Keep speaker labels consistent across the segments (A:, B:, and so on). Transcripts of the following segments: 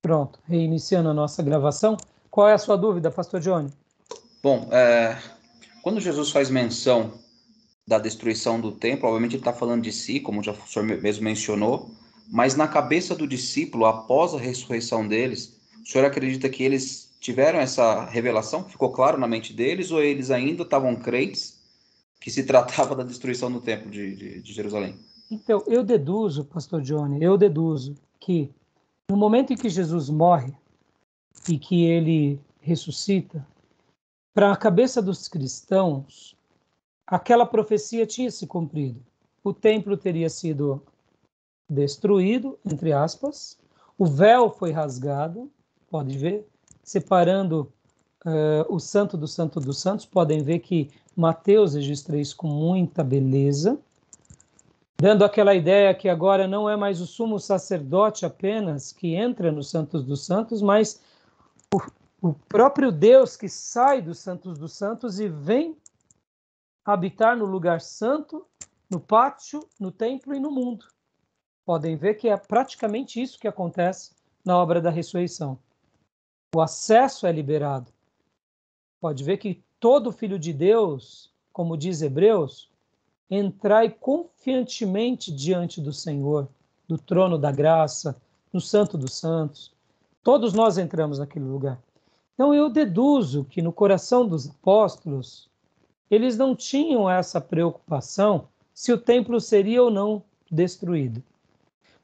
A: Pronto, reiniciando a nossa gravação. Qual é a sua dúvida, pastor Johnny?
B: Bom, quando Jesus faz menção da destruição do templo, obviamente ele está falando de si, como já o senhor mesmo mencionou, mas na cabeça do discípulo, após a ressurreição deles, o senhor acredita que eles tiveram essa revelação? Ficou claro na mente deles, ou eles ainda estavam crentes que se tratava da destruição do templo de Jerusalém?
A: Então, eu deduzo, pastor Johnny, eu deduzo que no momento em que Jesus morre e que ele ressuscita, para a cabeça dos cristãos, aquela profecia tinha se cumprido. O templo teria sido destruído, entre aspas, o véu foi rasgado, pode ver, separando o santo dos santos. Podem ver que Mateus registra isso com muita beleza, dando aquela ideia que agora não é mais o sumo sacerdote apenas que entra no santos dos santos, mas o próprio Deus que sai dos santos e vem habitar no lugar santo, no pátio, no templo e no mundo. Podem ver que é praticamente isso que acontece na obra da ressurreição. O acesso é liberado. Pode ver que todo filho de Deus, como diz Hebreus, entrai confiantemente diante do Senhor, do trono da graça, no Santo dos Santos. Todos nós entramos naquele lugar. Então eu deduzo que no coração dos apóstolos, eles não tinham essa preocupação se o templo seria ou não destruído.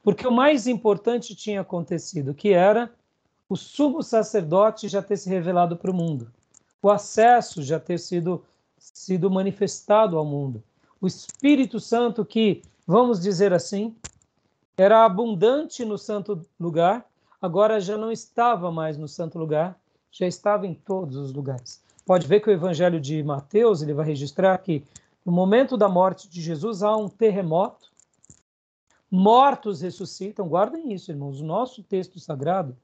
A: Porque o mais importante tinha acontecido, que era o sumo sacerdote já ter se revelado para o mundo. O acesso já ter sido manifestado ao mundo. O Espírito Santo que, vamos dizer assim, era abundante no santo lugar, agora já não estava mais no santo lugar, já estava em todos os lugares. Pode ver que o Evangelho de Mateus, ele vai registrar que no momento da morte de Jesus há um terremoto, mortos ressuscitam. Guardem isso, irmãos. O nosso texto sagrado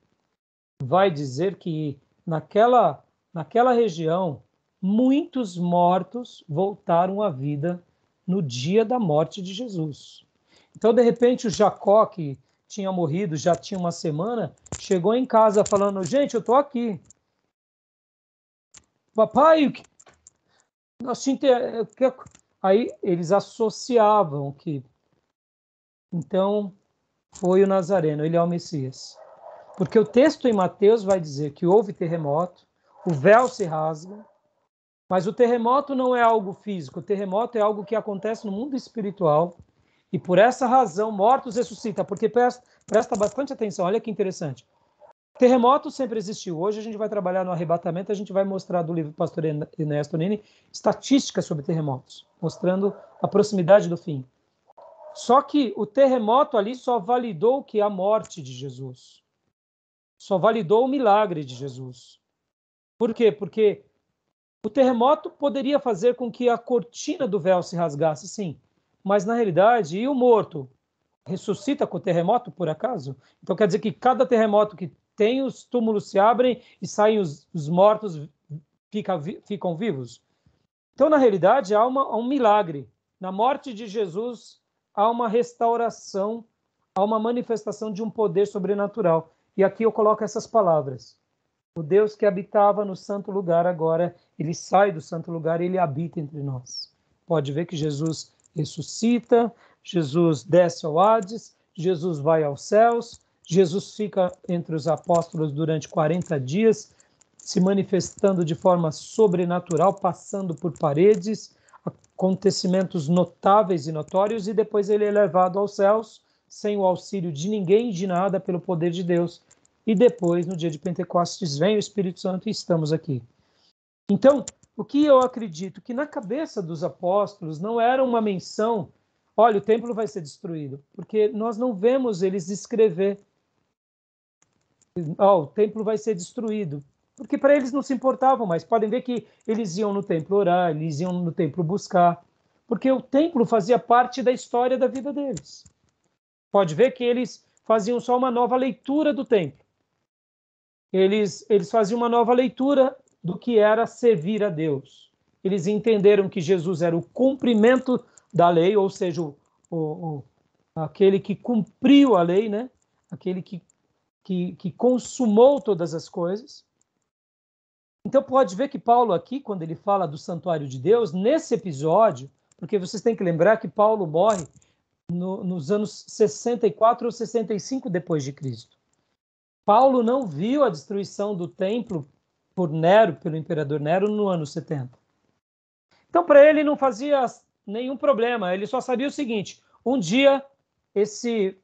A: vai dizer que naquela região, muitos mortos voltaram à vida no dia da morte de Jesus. Então, de repente, o Jacó, que tinha morrido, já tinha uma semana, chegou em casa falando, gente, eu estou aqui. Papai, aí eles associavam que, então, foi o Nazareno, ele é o Messias. Porque o texto em Mateus vai dizer que houve terremoto, o véu se rasga, mas o terremoto não é algo físico, o terremoto é algo que acontece no mundo espiritual, e por essa razão mortos ressuscitam, porque presta bastante atenção, olha que interessante. Terremoto sempre existiu, hoje a gente vai trabalhar no arrebatamento, a gente vai mostrar do livro do pastor Ernesto Nini estatísticas sobre terremotos, mostrando a proximidade do fim. Só que o terremoto ali só validou que a morte de Jesus. Só validou o milagre de Jesus. Por quê? Porque o terremoto poderia fazer com que a cortina do véu se rasgasse, sim. Mas, na realidade, e o morto? Ressuscita com o terremoto, por acaso? Então, quer dizer que cada terremoto que tem, os túmulos se abrem e saem os mortos, ficam vivos? Então, na realidade, há um milagre. Na morte de Jesus, há uma restauração, há uma manifestação de um poder sobrenatural. E aqui eu coloco essas palavras. O Deus que habitava no santo lugar agora, ele sai do santo lugar e ele habita entre nós. Pode ver que Jesus ressuscita, Jesus desce ao Hades, Jesus vai aos céus, Jesus fica entre os apóstolos durante 40 dias, se manifestando de forma sobrenatural, passando por paredes, acontecimentos notáveis e notórios, e depois ele é levado aos céus, sem o auxílio de ninguém e de nada, pelo poder de Deus. E depois, no dia de Pentecostes, vem o Espírito Santo e estamos aqui. Então, o que eu acredito? Que na cabeça dos apóstolos não era uma menção, olha, o templo vai ser destruído, porque nós não vemos eles escrever, o templo vai ser destruído, porque para eles não se importavam mais. Podem ver que eles iam no templo orar, eles iam no templo buscar, porque o templo fazia parte da história da vida deles. Pode ver que eles faziam só uma nova leitura do templo. Eles faziam uma nova leitura do que era servir a Deus. Eles entenderam que Jesus era o cumprimento da lei, ou seja, aquele que cumpriu a lei, né? Aquele que que consumou todas as coisas. Então pode ver que Paulo aqui, quando ele fala do santuário de Deus, nesse episódio, porque vocês têm que lembrar que Paulo morre nos anos 64 ou 65 depois de Cristo. Paulo não viu a destruição do templo por Nero, pelo imperador Nero, no ano 70. Então, para ele não fazia nenhum problema, ele só sabia o seguinte: um dia esse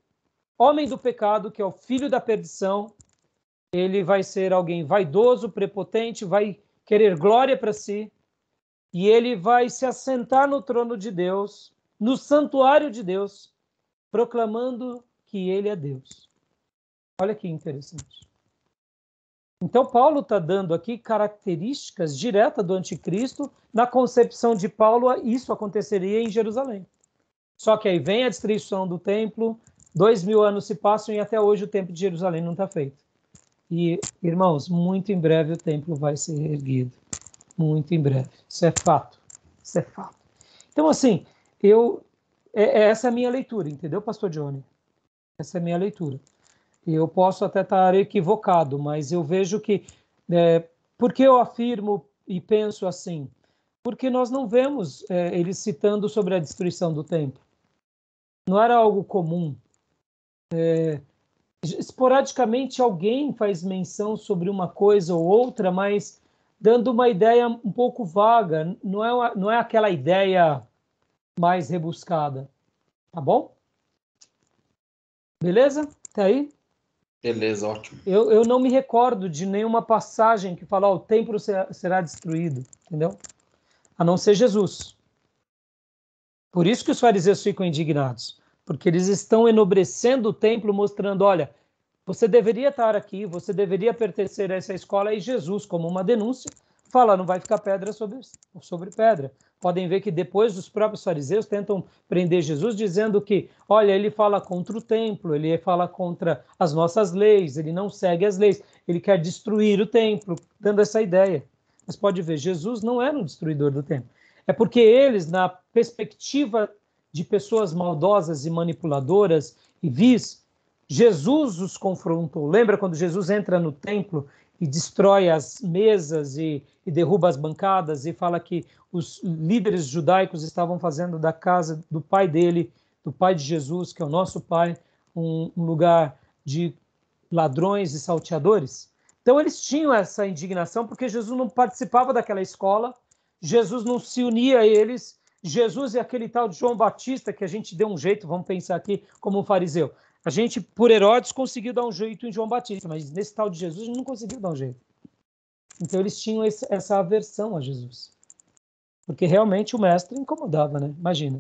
A: homem do pecado, que é o filho da perdição, ele vai ser alguém vaidoso, prepotente, vai querer glória para si, e ele vai se assentar no trono de Deus, no santuário de Deus, proclamando que ele é Deus. Olha que interessante. Então, Paulo está dando aqui características diretas do anticristo. Na concepção de Paulo, isso aconteceria em Jerusalém. Só que aí vem a destruição do templo, 2000 anos se passam e até hoje o templo de Jerusalém não está feito. E, irmãos, muito em breve o templo vai ser erguido. Muito em breve. Isso é fato. Isso é fato. Então, assim, essa é a minha leitura, entendeu, pastor Johnny? Essa é a minha leitura. Eu posso até estar equivocado, mas eu vejo que... por que eu afirmo e penso assim? Porque nós não vemos eles citando sobre a destruição do templo. Não era algo comum. Esporadicamente alguém faz menção sobre uma coisa ou outra, mas dando uma ideia um pouco vaga. Não é aquela ideia mais rebuscada. Tá bom? Beleza? Tá aí?
B: Beleza, ótimo.
A: Eu não me recordo de nenhuma passagem que fala, o templo será destruído, entendeu? A não ser Jesus. Por isso que os fariseus ficam indignados, porque eles estão enobrecendo o templo, mostrando, olha, você deveria estar aqui, você deveria pertencer a essa escola, e Jesus, como uma denúncia, fala, não vai ficar pedra sobre pedra. Podem ver que depois os próprios fariseus tentam prender Jesus, dizendo que, olha, ele fala contra o templo, ele fala contra as nossas leis, ele não segue as leis, ele quer destruir o templo, dando essa ideia. Mas pode ver, Jesus não era um destruidor do templo. É porque eles, na perspectiva de pessoas maldosas e manipuladoras e vis, Jesus os confrontou. Lembra quando Jesus entra no templo e destrói as mesas e derruba as bancadas e fala que os líderes judaicos estavam fazendo da casa do pai dele, do pai de Jesus, que é o nosso pai, um lugar de ladrões e salteadores? Então eles tinham essa indignação porque Jesus não participava daquela escola, Jesus não se unia a eles, Jesus é aquele tal de João Batista que a gente deu um jeito, vamos pensar aqui como um fariseu. A gente, por Herodes, conseguiu dar um jeito em João Batista, mas nesse tal de Jesus a gente não conseguiu dar um jeito. Então eles tinham essa aversão a Jesus. Porque realmente o mestre incomodava, né? Imagina.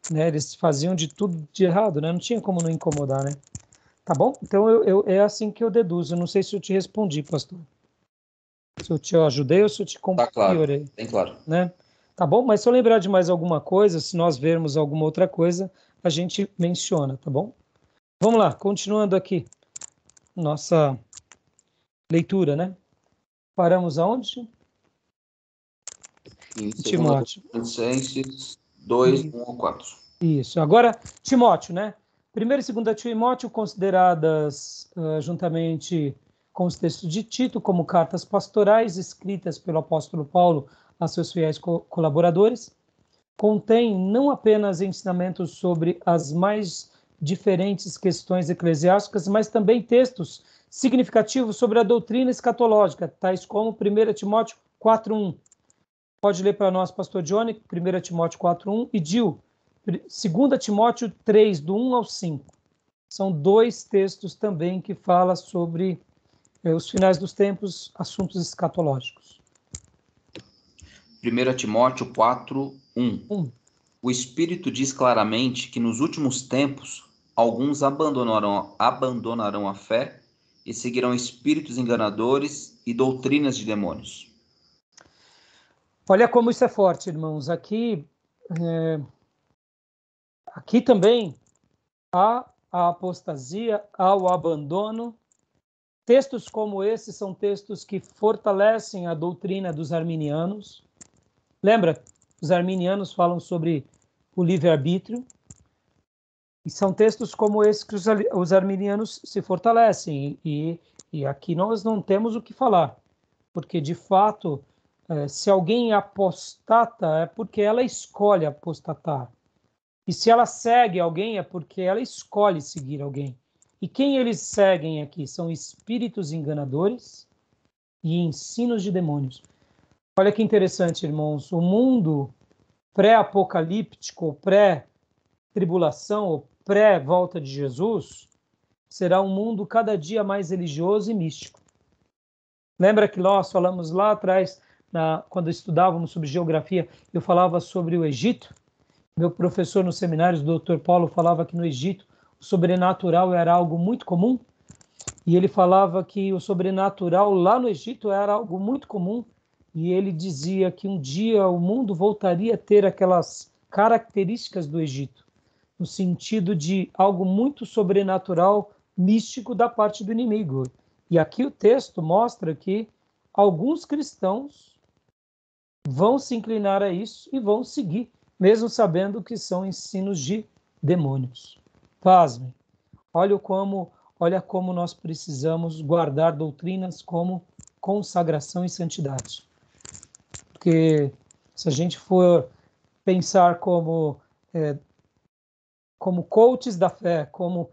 A: Né? Eles faziam de tudo de errado, né? Não tinha como não incomodar, né? Tá bom? Então é assim que eu deduzo. Eu não sei se eu te respondi, pastor. Se eu te ajudei ou se eu te
B: Tá claro,
A: piorei.
B: bem claro.
A: Né? Tá bom? Mas se eu lembrar de mais alguma coisa, se nós vermos alguma outra coisa, a gente menciona, tá bom? Vamos lá, continuando aqui. Nossa leitura, né? Paramos aonde?
B: Em 2
A: Timóteo.
B: Tessalonicenses 2, 1 ao 4.
A: Isso. Agora, Timóteo, né? 1 e 2 Timóteo, consideradas juntamente com os textos de Tito como cartas pastorais escritas pelo apóstolo Paulo a seus fiéis colaboradores, contém não apenas ensinamentos sobre as mais diferentes questões eclesiásticas, mas também textos significativos sobre a doutrina escatológica, tais como 1 Timóteo 4:1. Pode ler para nós, pastor Johnny, 1 Timóteo 4:1 e Gil, 2 Timóteo 3, do 1 ao 5. São dois textos também que falam sobre os finais dos tempos, assuntos escatológicos.
B: 1 Timóteo 4, 1. O Espírito diz claramente que nos últimos tempos alguns abandonarão a fé e seguirão espíritos enganadores e doutrinas de demônios.
A: Olha como isso é forte, irmãos. Aqui também há a apostasia, há o abandono. Textos como esse são textos que fortalecem a doutrina dos arminianos. Lembra? Os arminianos falam sobre o livre-arbítrio. E são textos como esse que os arminianos se fortalecem. E aqui nós não temos o que falar, porque, de fato, se alguém apostata, é porque ela escolhe apostatar. E se ela segue alguém, é porque ela escolhe seguir alguém. E quem eles seguem aqui são espíritos enganadores e ensinos de demônios. Olha que interessante, irmãos. O mundo pré-apocalíptico, pré-tribulação, ou pré-volta de Jesus, será um mundo cada dia mais religioso e místico. Lembra que nós falamos lá atrás, quando estudávamos sobre geografia, eu falava sobre o Egito? Meu professor nos seminários, o Dr. Paulo, falava que no Egito o sobrenatural era algo muito comum, e ele falava que o sobrenatural lá no Egito era algo muito comum, e ele dizia que um dia o mundo voltaria a ter aquelas características do Egito, no sentido de algo muito sobrenatural, místico da parte do inimigo. E aqui o texto mostra que alguns cristãos vão se inclinar a isso e vão seguir, mesmo sabendo que são ensinos de demônios. Pasmem. Olha como nós precisamos guardar doutrinas como consagração e santidade. Porque se a gente for pensar como coaches da fé, como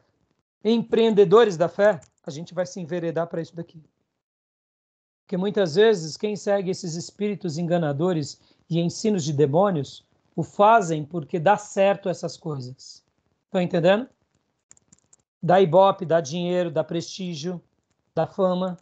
A: empreendedores da fé, a gente vai se enveredar para isso daqui. Porque muitas vezes quem segue esses espíritos enganadores e ensinos de demônios o fazem porque dá certo essas coisas. Estão entendendo? Dá ibope, dá dinheiro, dá prestígio, dá fama,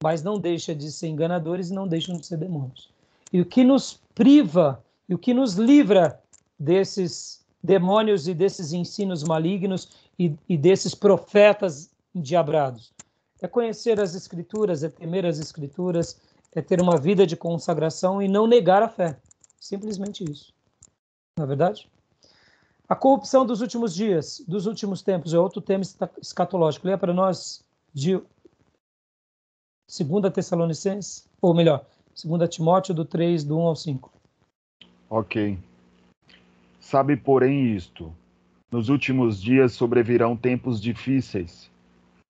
A: mas não deixa de ser enganadores e não deixam de ser demônios. E o que nos priva e o que nos livra desses demônios e desses ensinos malignos e desses profetas endiabrados é conhecer as Escrituras, é temer as Escrituras, é ter uma vida de consagração e não negar a fé. Simplesmente isso. Não é verdade? A corrupção dos últimos dias, dos últimos tempos, é outro tema escatológico. Leia para nós de 2 Tessalonicenses, ou melhor, 2 Timóteo, do 3, do 1 ao 5.
C: Ok. Sabe, porém, isto: nos últimos dias sobrevirão tempos difíceis,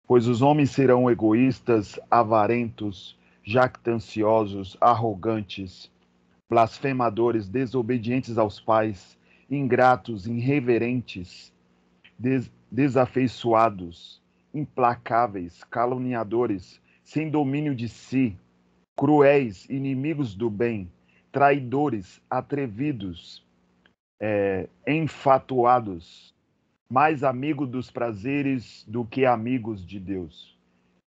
C: pois os homens serão egoístas, avarentos, jactanciosos, arrogantes, blasfemadores, desobedientes aos pais, ingratos, irreverentes, desafeiçoados, implacáveis, caluniadores, sem domínio de si, cruéis, inimigos do bem, traidores, atrevidos, enfatuados, mais amigos dos prazeres do que amigos de Deus,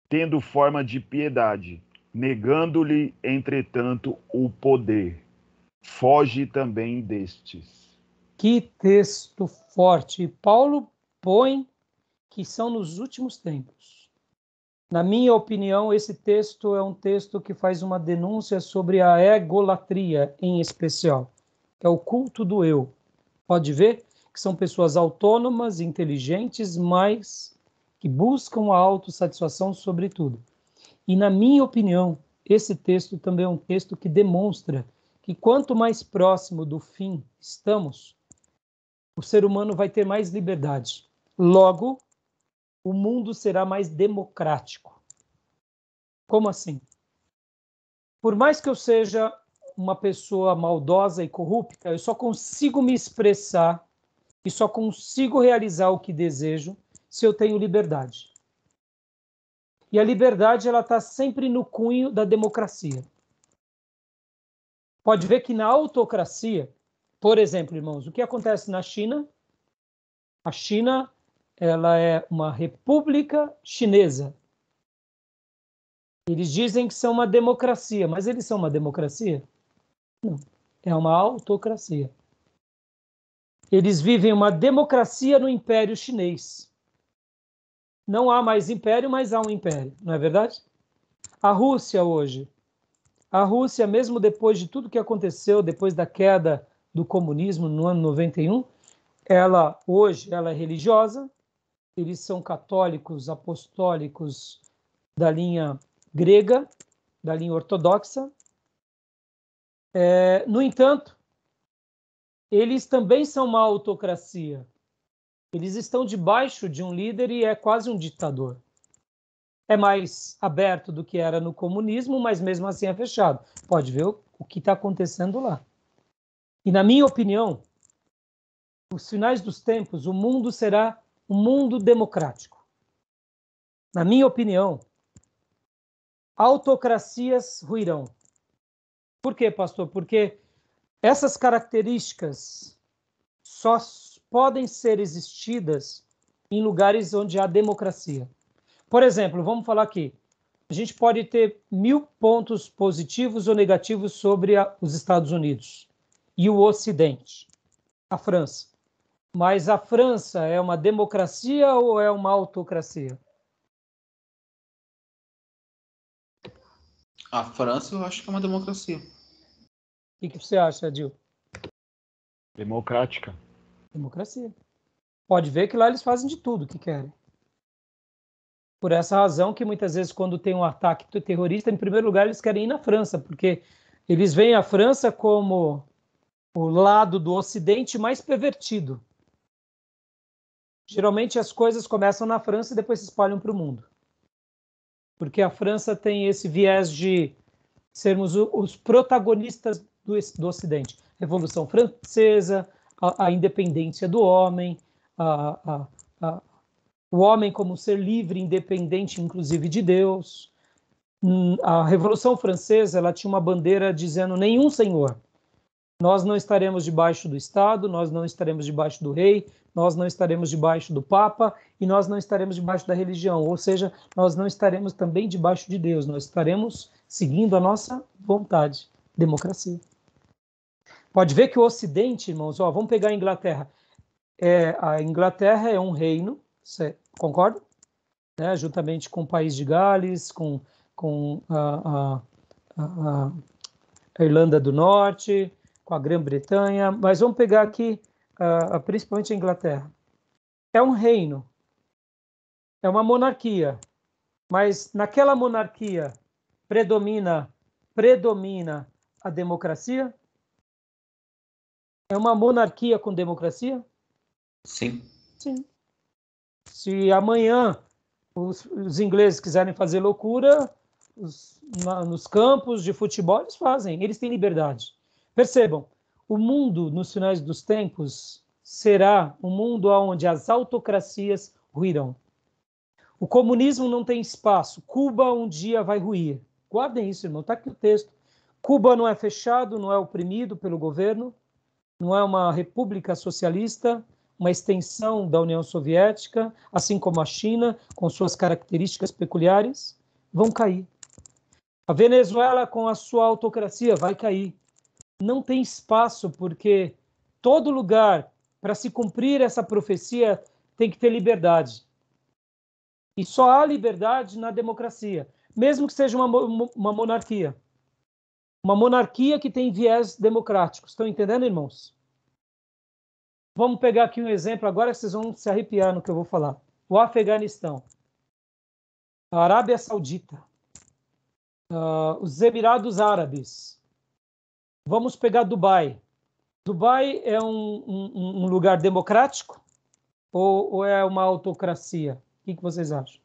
C: tendo forma de piedade, negando-lhe, entretanto, o poder. Foge também destes.
A: Que texto forte! Paulo põe que são nos últimos tempos. Na minha opinião, esse texto é um texto que faz uma denúncia sobre a egolatria, em especial, que é o culto do eu. Pode ver que são pessoas autônomas, inteligentes, mas que buscam a autossatisfação sobre tudo. E, na minha opinião, esse texto também é um texto que demonstra que quanto mais próximo do fim estamos, o ser humano vai ter mais liberdade. Logo, o mundo será mais democrático. Como assim? Por mais que eu seja uma pessoa maldosa e corrupta, eu só consigo me expressar e só consigo realizar o que desejo se eu tenho liberdade. E a liberdade ela está sempre no cunho da democracia. Pode ver que na autocracia, por exemplo, irmãos, o que acontece na China? A China ela é uma república chinesa. Eles dizem que são uma democracia, mas eles são uma democracia? Não, é uma autocracia. Eles vivem uma democracia no Império Chinês. Não há mais império, mas há um império, não é verdade? A Rússia hoje, mesmo depois de tudo que aconteceu, depois da queda do comunismo no ano 91, hoje ela é religiosa, eles são católicos, apostólicos da linha grega, da linha ortodoxa. No entanto, eles também são uma autocracia. Eles estão debaixo de um líder e é quase um ditador. É mais aberto do que era no comunismo, mas mesmo assim é fechado. Pode ver o que está acontecendo lá. E na minha opinião, os finais dos tempos, o mundo será um mundo democrático. Na minha opinião, autocracias ruirão. Por quê, pastor? Porque essas características só podem ser existidas em lugares onde há democracia. Por exemplo, vamos falar aqui. A gente pode ter 1000 pontos positivos ou negativos sobre os Estados Unidos e o Ocidente, a França. Mas a França é uma democracia ou é uma autocracia?
B: A França, eu acho que é uma democracia.
A: O que você acha, Adil?
C: Democrática.
A: Democracia. Pode ver que lá eles fazem de tudo que querem. Por essa razão que muitas vezes quando tem um ataque terrorista, em primeiro lugar eles querem ir na França, porque eles veem a França como o lado do Ocidente mais pervertido. Geralmente as coisas começam na França e depois se espalham para o mundo. Porque a França tem esse viés de sermos os protagonistas do Ocidente. Revolução Francesa, a independência do homem, o homem como ser livre, independente, inclusive de Deus. A Revolução Francesa, ela tinha uma bandeira dizendo nenhum senhor. Nós não estaremos debaixo do Estado, nós não estaremos debaixo do rei, nós não estaremos debaixo do Papa e nós não estaremos debaixo da religião. Ou seja, nós não estaremos também debaixo de Deus, nós estaremos seguindo a nossa vontade. Democracia. Pode ver que o Ocidente, irmãos, vamos pegar a Inglaterra. A Inglaterra é um reino, você concorda? Juntamente com o país de Gales, com a Irlanda do Norte, com a Grã-Bretanha, mas vamos pegar aqui principalmente a Inglaterra. É um reino, é uma monarquia, mas naquela monarquia predomina a democracia? É uma monarquia com democracia?
B: Sim.
A: Sim. Se amanhã os ingleses quiserem fazer loucura nos campos de futebol, eles fazem, eles têm liberdade. Percebam, o mundo nos finais dos tempos será um mundo onde as autocracias ruirão. O comunismo não tem espaço. Cuba um dia vai ruir. Guardem isso, irmão. Está aqui o texto. Cuba não é fechado, não é oprimido pelo governo, não é uma república socialista, uma extensão da União Soviética, assim como a China, com suas características peculiares, vão cair. A Venezuela, com a sua autocracia, vai cair. Não tem espaço, porque todo lugar, para se cumprir essa profecia, tem que ter liberdade. E só há liberdade na democracia, mesmo que seja uma monarquia. Uma monarquia que tem viés democráticos. Estão entendendo, irmãos? Vamos pegar aqui um exemplo, agora vocês vão se arrepiar no que eu vou falar. O Afeganistão, a Arábia Saudita, os Emirados Árabes. Vamos pegar Dubai. Dubai é um lugar democrático ou é uma autocracia? O que vocês acham?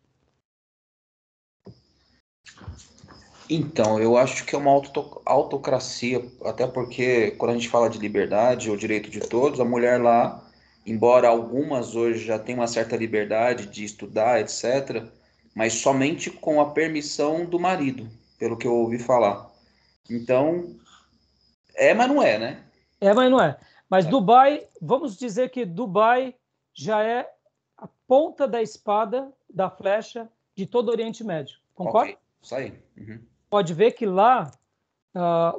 B: Então, eu acho que é uma autocracia, até porque quando a gente fala de liberdade ou direito de todos, a mulher lá, embora algumas hoje já tenham uma certa liberdade de estudar, etc., mas somente com a permissão do marido, pelo que eu ouvi falar. Então, mas não é, né?
A: Mas não é. Mas Dubai, vamos dizer que Dubai já é a ponta da espada, da flecha de todo o Oriente Médio. Concorda?
B: Ok, isso aí. Uhum.
A: Pode ver que lá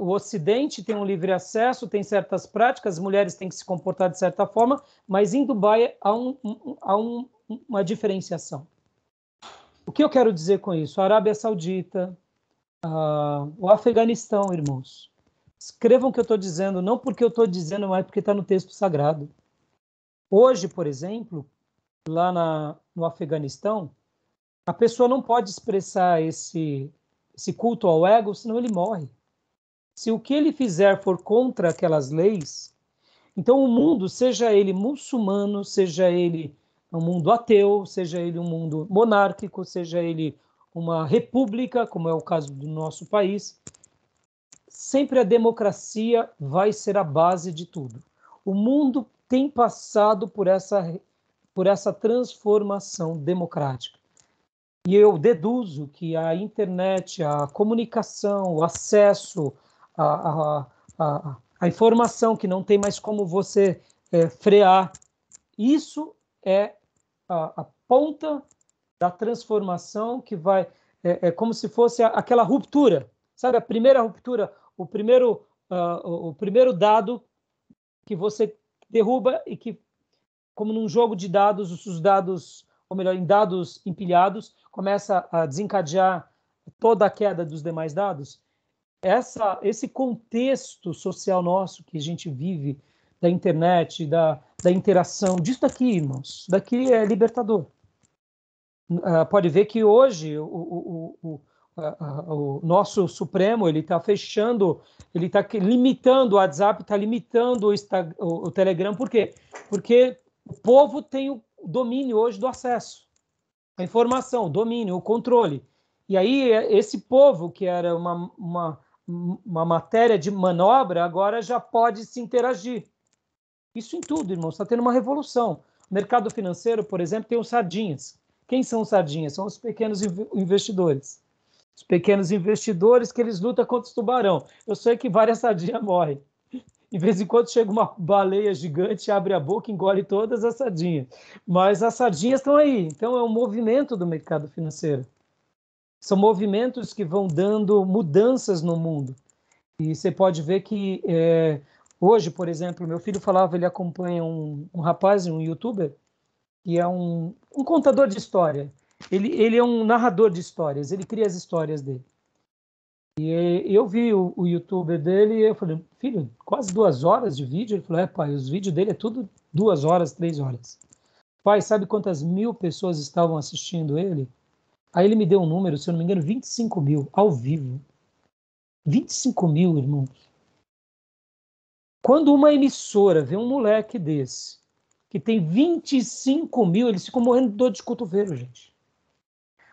A: o Ocidente tem um livre acesso, tem certas práticas, as mulheres têm que se comportar de certa forma, mas em Dubai há uma diferenciação. O que eu quero dizer com isso? A Arábia Saudita, o Afeganistão, irmãos. Escrevam o que eu estou dizendo, não porque eu estou dizendo, mas porque está no texto sagrado. Hoje, por exemplo, lá no Afeganistão, a pessoa não pode expressar esse culto ao ego, senão ele morre. Se o que ele fizer for contra aquelas leis, então o mundo, seja ele muçulmano, seja ele um mundo ateu, seja ele um mundo monárquico, seja ele uma república, como é o caso do nosso país, sempre a democracia vai ser a base de tudo. O mundo tem passado por essa transformação democrática. E eu deduzo que a internet, a comunicação, o acesso à informação, que não tem mais como você frear, isso é a ponta da transformação que vai... É como se fosse aquela ruptura, sabe? A primeira ruptura, o primeiro dado que você derruba e que, como num jogo de dados, os dados, ou melhor, em dados empilhados, começa a desencadear toda a queda dos demais dados. Esse contexto social nosso que a gente vive, da internet, da interação, disso daqui, irmãos, isso daqui é libertador. Pode ver que hoje o nosso Supremo ele está fechando, ele está limitando o WhatsApp, está limitando o Telegram. Por quê? Porque o povo tem o domínio hoje do acesso, a informação, o domínio, o controle. E aí esse povo, que era uma matéria de manobra, agora já pode se interagir. Isso em tudo, irmão, está tendo uma revolução. O mercado financeiro, por exemplo, tem os sardinhas. Quem são os sardinhas? São os pequenos investidores. Os pequenos investidores que eles lutam contra os tubarão. Eu sei que várias sardinhas morrem. De vez em quando chega uma baleia gigante, abre a boca e engole todas as sardinhas. Mas as sardinhas estão aí. Então é um movimento do mercado financeiro. São movimentos que vão dando mudanças no mundo. E você pode ver que hoje, por exemplo, meu filho falava, ele acompanha um rapaz, um youtuber, que é um contador de história. Ele é um narrador de histórias, ele cria as histórias dele. E eu vi o youtuber dele e eu falei, filho, quase 2 horas de vídeo? Ele falou, pai, os vídeos dele é tudo 2 horas, 3 horas. Pai, sabe quantas mil pessoas estavam assistindo ele? Aí ele me deu um número, se eu não me engano, 25 mil, ao vivo. 25 mil, irmãos. Quando uma emissora vê um moleque desse, que tem 25 mil, eles ficam morrendo de dor de cotovelo, gente.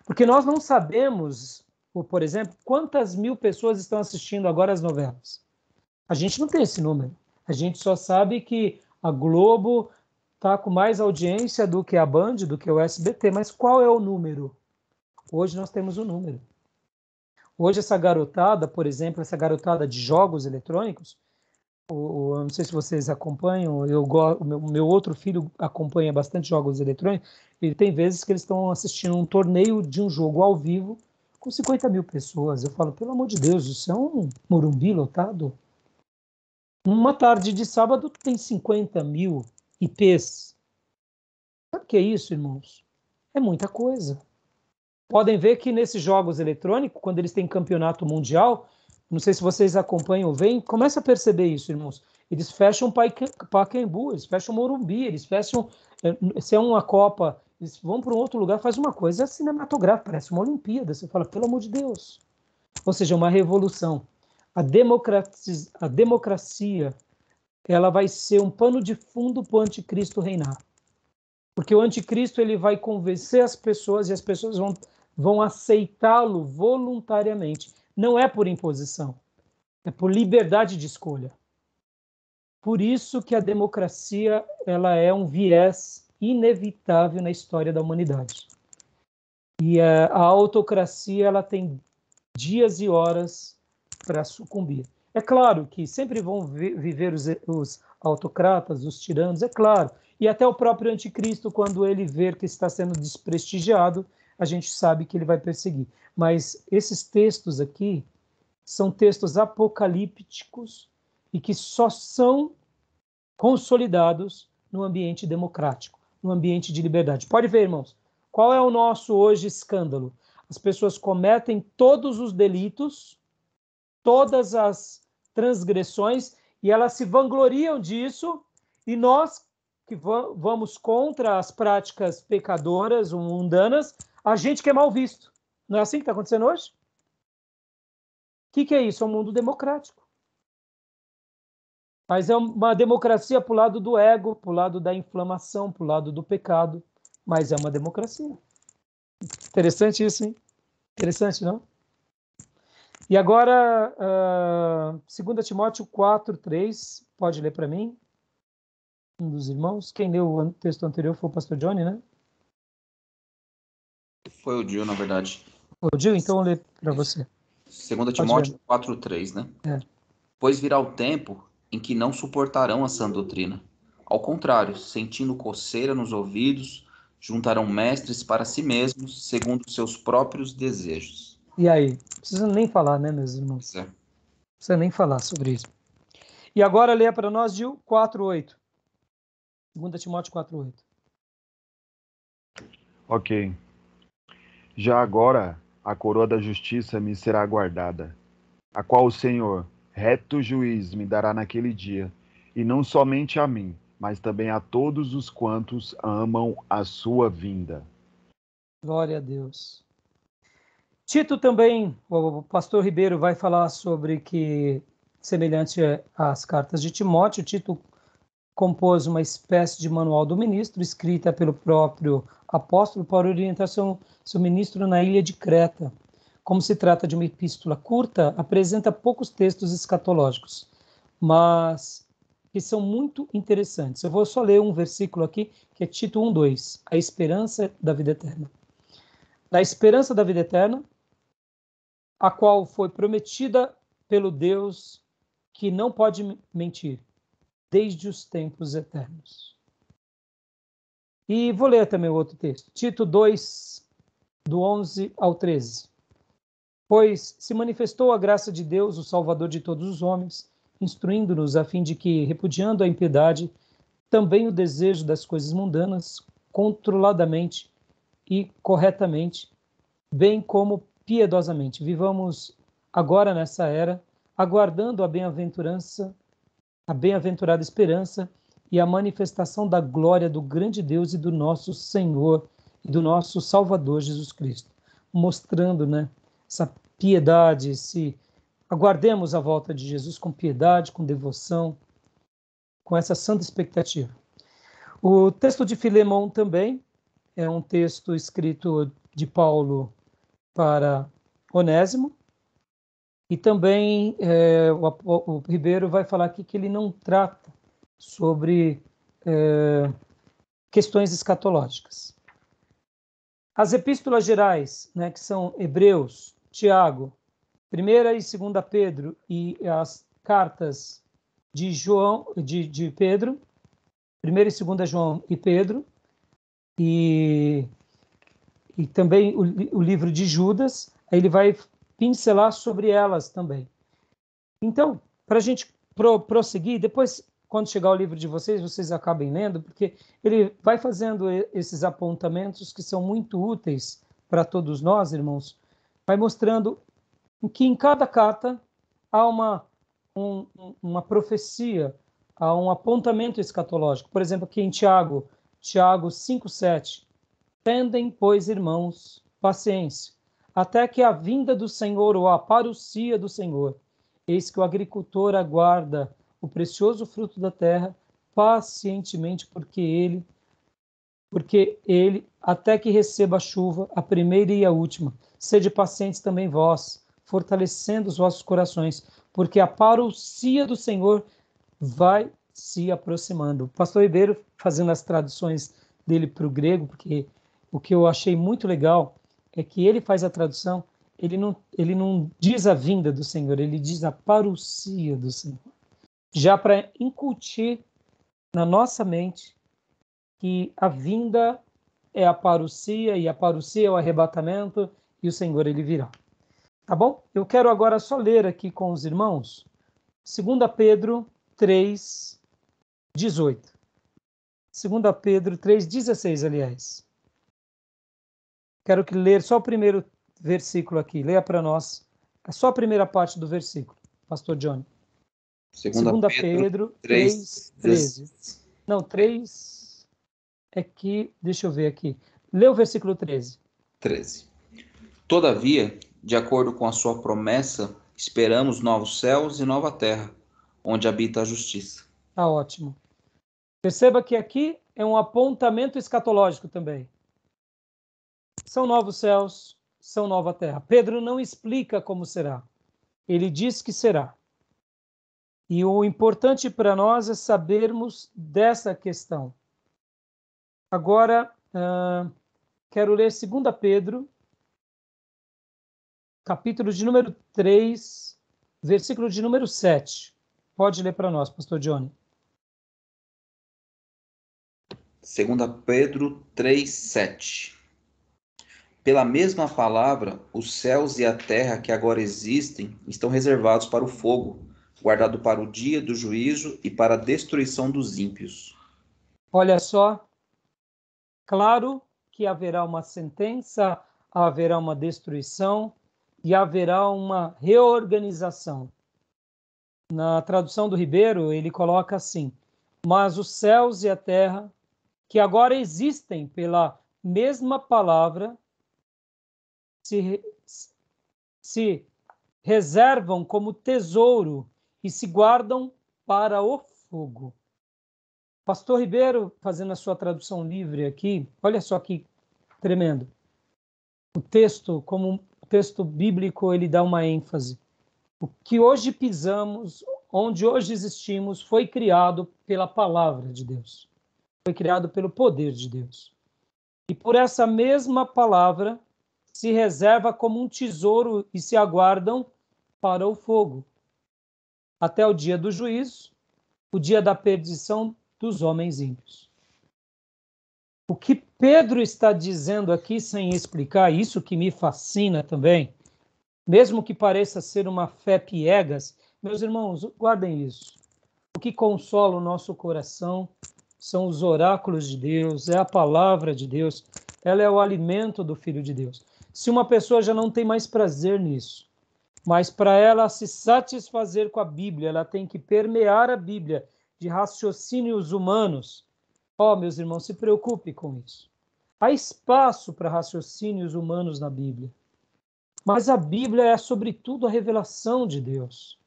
A: Porque nós não sabemos, por exemplo, quantas mil pessoas estão assistindo agora as novelas. A gente não tem esse número. A gente só sabe que a Globo está com mais audiência do que a Band, do que o SBT. Mas qual é o número? Hoje nós temos o número. Hoje essa garotada, por exemplo, essa garotada de jogos eletrônicos, eu não sei se vocês acompanham, o meu outro filho acompanha bastante jogos eletrônicos, e tem vezes que eles estão assistindo um torneio de um jogo ao vivo com 50 mil pessoas. Eu falo, pelo amor de Deus, isso é um Morumbi lotado? Uma tarde de sábado tem 50 mil IPs. Sabe o que é isso, irmãos? É muita coisa. Podem ver que nesses jogos eletrônicos, quando eles têm campeonato mundial, não sei se vocês acompanham ou veem, começa a perceber isso, irmãos. Eles fecham Pacaembu, eles fecham Morumbi, eles fecham... Se é uma Copa, eles vão para um outro lugar, faz uma coisa cinematográfica, parece uma Olimpíada. Você fala, pelo amor de Deus. Ou seja, uma revolução. A democracia, ela vai ser um pano de fundo para o anticristo reinar. Porque o anticristo ele vai convencer as pessoas e as pessoas vão aceitá-lo voluntariamente. Não é por imposição, é por liberdade de escolha. Por isso que a democracia ela é um viés inevitável na história da humanidade. E a autocracia ela tem dias e horas para sucumbir. É claro que sempre vão viver os autocratas, os tiranos, é claro. E até o próprio anticristo, quando ele vê que está sendo desprestigiado, a gente sabe que ele vai perseguir. Mas esses textos aqui são textos apocalípticos e que só são consolidados no ambiente democrático, no ambiente de liberdade. Pode ver, irmãos, qual é o nosso hoje escândalo? As pessoas cometem todos os delitos, todas as transgressões, e elas se vangloriam disso, e nós que vamos contra as práticas pecadoras, mundanas, a gente que é mal visto. Não é assim que está acontecendo hoje? O que é isso? É um mundo democrático. Mas é uma democracia para o lado do ego, para o lado da inflamação, para o lado do pecado. mas é uma democracia. Interessante isso, hein? Interessante, não? E agora, 2 Timóteo 4:3, pode ler para mim? Um dos irmãos. Quem leu o texto anterior foi o pastor Johnny, né?
B: Foi o Gil, na verdade.
A: O Gil, então eu leio para você.
B: 2 Timóteo 4:3, né? Pois virá o tempo em que não suportarão a sã doutrina. Ao contrário, sentindo coceira nos ouvidos, juntarão mestres para si mesmos, segundo seus próprios desejos.
A: E aí? Não precisa nem falar, né, meus irmãos? Não precisa nem falar sobre isso. E agora leia para nós, Gil, 4:8. 2 Timóteo 4:8.
C: Ok. Já agora a coroa da justiça me será guardada, a qual o Senhor, reto juiz, me dará naquele dia, e não somente a mim, mas também a todos os quantos amam a sua vinda.
A: Glória a Deus. Tito também, o pastor Ribeiro vai falar sobre que, semelhante às cartas de Timóteo, Tito compôs uma espécie de manual do ministro, escrita pelo próprio apóstolo para orientar seu ministro na ilha de Creta. Como se trata de uma epístola curta, apresenta poucos textos escatológicos, mas que são muito interessantes. Eu vou só ler um versículo aqui, que é Tito 1:2, a esperança da vida eterna. Na esperança da vida eterna, a qual foi prometida pelo Deus que não pode mentir, desde os tempos eternos. E vou ler também o outro texto, Tito 2, do 11 ao 13. Pois se manifestou a graça de Deus, o Salvador de todos os homens, instruindo-nos a fim de que, repudiando a impiedade, também o desejo das coisas mundanas, controladamente e corretamente, bem como piedosamente, vivamos agora nessa era, aguardando a bem-aventurada esperança e a manifestação da glória do grande Deus e do nosso Senhor e do nosso Salvador Jesus Cristo, mostrando, né, essa piedade, aguardemos a volta de Jesus com piedade, com devoção, com essa santa expectativa. O texto de Filemão também é um texto escrito de Paulo para Onésimo, e também o Ribeiro vai falar aqui que ele não trata sobre questões escatológicas. As epístolas gerais, né, que são Hebreus, Tiago, 1ª e 2ª Pedro, e as cartas de João, de Pedro, 1ª e 2ª João e Pedro, e também o livro de Judas, aí ele vai pincelar sobre elas também. Então, para a gente prosseguir, depois, quando chegar o livro de vocês acabem lendo, porque ele vai fazendo esses apontamentos que são muito úteis para todos nós, irmãos, vai mostrando que em cada carta há uma profecia, há um apontamento escatológico. Por exemplo, aqui em Tiago 5:7, tendem, pois, irmãos, paciência, até que a vinda do Senhor ou a parousia do Senhor. Eis que o agricultor aguarda o precioso fruto da terra pacientemente, porque ele, até que receba a chuva, a primeira e a última. Sede pacientes também vós, fortalecendo os vossos corações, porque a parousia do Senhor vai se aproximando. O pastor Ribeiro, fazendo as traduções dele para o grego, porque o que eu achei muito legal é que ele faz a tradução, ele não diz a vinda do Senhor, ele diz a parousia do Senhor. Já para incutir na nossa mente que a vinda é a parousia, e a parousia é o arrebatamento, e o Senhor ele virá. Tá bom? Eu quero agora só ler aqui com os irmãos 2 Pedro 3:18. 2 Pedro 3:16, aliás. Quero que ler só o primeiro versículo aqui. Leia para nós. É só a primeira parte do versículo, pastor Johnny. 2 Pedro 3:13. Não, 3 é que... Deixa eu ver aqui. Lê o versículo 13.
B: Todavia, de acordo com a sua promessa, esperamos novos céus e nova terra, onde habita a justiça.
A: Tá ótimo. Perceba que aqui é um apontamento escatológico também. São novos céus, são nova terra. Pedro não explica como será. Ele diz que será. E o importante para nós é sabermos dessa questão. Agora, quero ler 2 Pedro, capítulo de número 3, versículo de número 7. Pode ler para nós, pastor Johnny.
B: 2 Pedro 3:7. Pela mesma palavra, os céus e a terra que agora existem estão reservados para o fogo, guardado para o dia do juízo e para a destruição dos ímpios.
A: Olha só, claro que haverá uma sentença, haverá uma destruição e haverá uma reorganização. Na tradução do Ribeiro, ele coloca assim: mas os céus e a terra, que agora existem pela mesma palavra, se reservam como tesouro e se guardam para o fogo. Pastor Ribeiro, fazendo a sua tradução livre aqui, olha só que tremendo. O texto, como um texto bíblico, ele dá uma ênfase. O que hoje pisamos, onde hoje existimos, foi criado pela palavra de Deus. Foi criado pelo poder de Deus. E por essa mesma palavra se reserva como um tesouro e se aguardam para o fogo, até o dia do juízo, o dia da perdição dos homens ímpios. O que Pedro está dizendo aqui, sem explicar, isso que me fascina também, mesmo que pareça ser uma fé piegas, meus irmãos, guardem isso. O que consola o nosso coração são os oráculos de Deus, é a palavra de Deus, ela é o alimento do Filho de Deus. Se uma pessoa já não tem mais prazer nisso, mas para ela se satisfazer com a Bíblia, ela tem que permear a Bíblia de raciocínios humanos. Meus irmãos, se preocupe com isso. Há espaço para raciocínios humanos na Bíblia. Mas a Bíblia é, sobretudo, a revelação de Deus.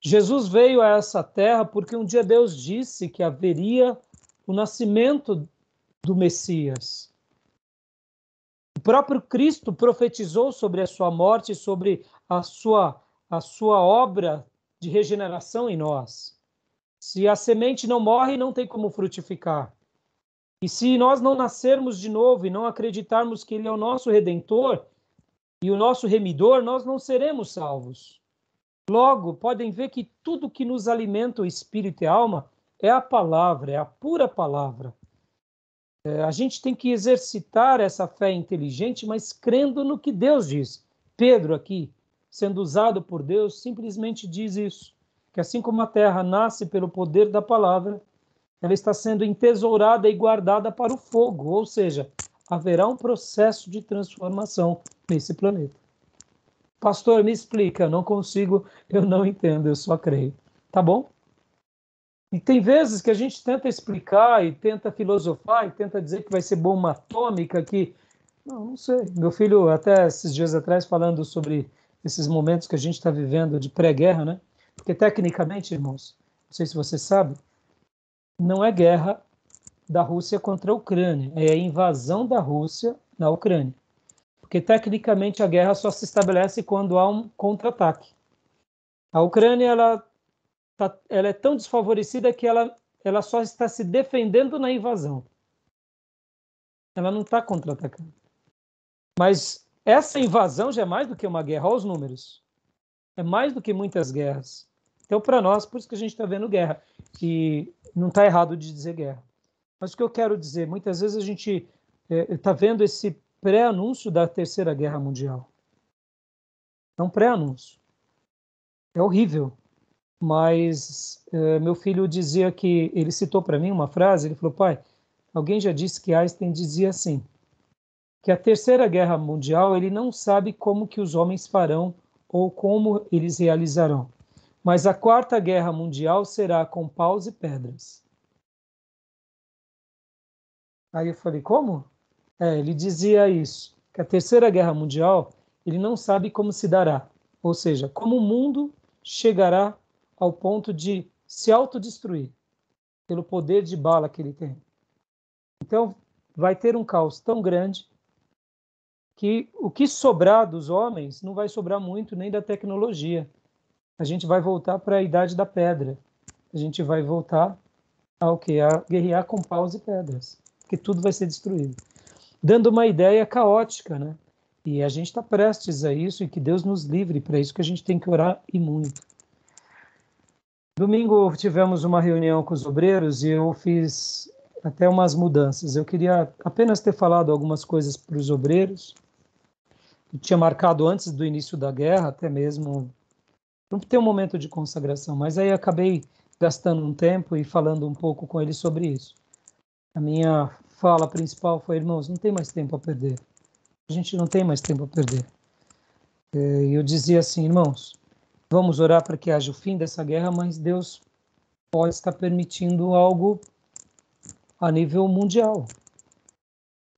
A: Jesus veio a essa terra porque um dia Deus disse que haveria o nascimento do Messias. O próprio Cristo profetizou sobre a sua morte e sobre a sua obra de regeneração em nós. Se a semente não morre, não tem como frutificar. E se nós não nascermos de novo e não acreditarmos que Ele é o nosso Redentor e o nosso Remidor, nós não seremos salvos. Logo, podem ver que tudo que nos alimenta o espírito e a alma é a palavra, é a pura palavra. A gente tem que exercitar essa fé inteligente, mas crendo no que Deus diz. Pedro aqui, sendo usado por Deus, simplesmente diz isso, que assim como a terra nasce pelo poder da palavra, ela está sendo entesourada e guardada para o fogo, ou seja, haverá um processo de transformação nesse planeta. Pastor, me explica, eu não consigo, eu não entendo, eu só creio. Tá bom? E tem vezes que a gente tenta explicar e tenta filosofar e tenta dizer que vai ser bomba atômica, que... Não sei. Meu filho, até esses dias atrás, falando sobre esses momentos que a gente está vivendo de pré-guerra, né? Porque tecnicamente, irmãos, não sei se você sabe, não é guerra da Rússia contra a Ucrânia, é a invasão da Rússia na Ucrânia. Porque tecnicamente a guerra só se estabelece quando há um contra-ataque. A Ucrânia ela é tão desfavorecida que ela só está se defendendo na invasão. Ela não está contra-atacando. Mas essa invasão já é mais do que uma guerra, olha os números. É mais do que muitas guerras. Então, para nós, por isso que a gente está vendo guerra. E não está errado de dizer guerra. Mas o que eu quero dizer, muitas vezes a gente está vendo esse pré-anúncio da Terceira Guerra Mundial. É um pré-anúncio. É horrível. Mas meu filho dizia que, ele citou para mim uma frase, ele falou, pai, alguém já disse que Einstein dizia assim, que a Terceira Guerra Mundial, ele não sabe como que os homens farão ou como eles realizarão. Mas a Quarta Guerra Mundial será com paus e pedras. Aí eu falei, como? Ele dizia isso, que a Terceira Guerra Mundial, ele não sabe como se dará. Ou seja, como o mundo chegará ao ponto de se autodestruir pelo poder de bala que ele tem. Então, vai ter um caos tão grande que o que sobrar dos homens não vai sobrar muito nem da tecnologia. A gente vai voltar para a idade da pedra. A gente vai voltar ao quê? A guerrear com paus e pedras, que tudo vai ser destruído. Dando uma ideia caótica, né? E a gente está prestes a isso, e que Deus nos livre para isso, que a gente tem que orar e muito. Domingo tivemos uma reunião com os obreiros e eu fiz até umas mudanças. Eu queria apenas ter falado algumas coisas para os obreiros. Eu tinha marcado antes do início da guerra, até mesmo para ter um momento de consagração, mas aí acabei gastando um tempo e falando um pouco com eles sobre isso. A minha fala principal foi: irmãos, não tem mais tempo a perder. A gente não tem mais tempo a perder. E eu dizia assim: irmãos, vamos orar para que haja o fim dessa guerra, mas Deus pode estar permitindo algo a nível mundial.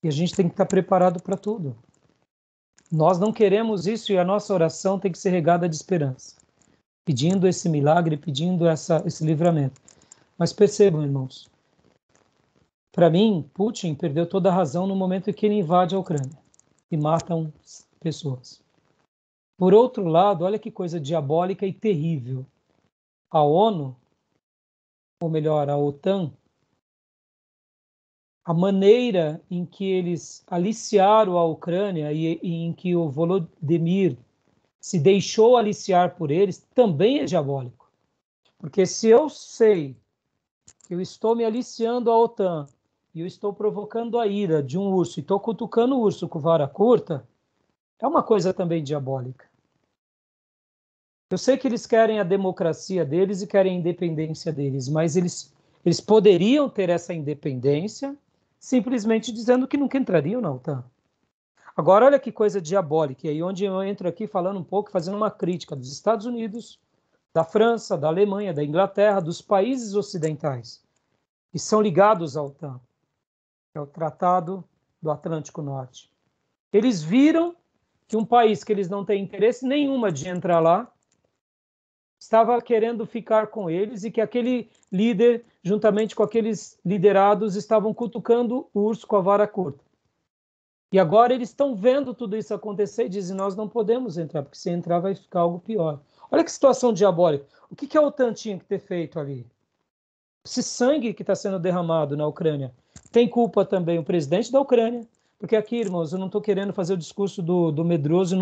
A: E a gente tem que estar preparado para tudo. Nós não queremos isso, e a nossa oração tem que ser regada de esperança, pedindo esse milagre, pedindo esse livramento. Mas percebam, irmãos, para mim, Putin perdeu toda a razão no momento em que ele invade a Ucrânia e matam pessoas. Por outro lado, olha que coisa diabólica e terrível. A ONU, ou melhor, a OTAN, a maneira em que eles aliciaram a Ucrânia e em que o Volodymyr se deixou aliciar por eles, também é diabólico. Porque se eu sei que eu estou me aliciando à OTAN e eu estou provocando a ira de um urso e estou cutucando o urso com vara curta, é uma coisa também diabólica. Eu sei que eles querem a democracia deles e querem a independência deles, mas eles poderiam ter essa independência simplesmente dizendo que nunca entrariam na OTAN. Agora, olha que coisa diabólica, e aí onde eu entro aqui falando um pouco, fazendo uma crítica dos Estados Unidos, da França, da Alemanha, da Inglaterra, dos países ocidentais, que são ligados à OTAN, que é o Tratado do Atlântico Norte. Eles viram que um país que eles não têm interesse nenhuma de entrar lá, estava querendo ficar com eles, e que aquele líder, juntamente com aqueles liderados, estavam cutucando o urso com a vara curta. E agora eles estão vendo tudo isso acontecer e dizem: nós não podemos entrar, porque se entrar vai ficar algo pior. Olha que situação diabólica. O que a OTAN tinha que ter feito ali? Esse sangue que está sendo derramado na Ucrânia. Tem culpa também o presidente da Ucrânia, porque aqui, irmãos, eu não estou querendo fazer o discurso do medroso.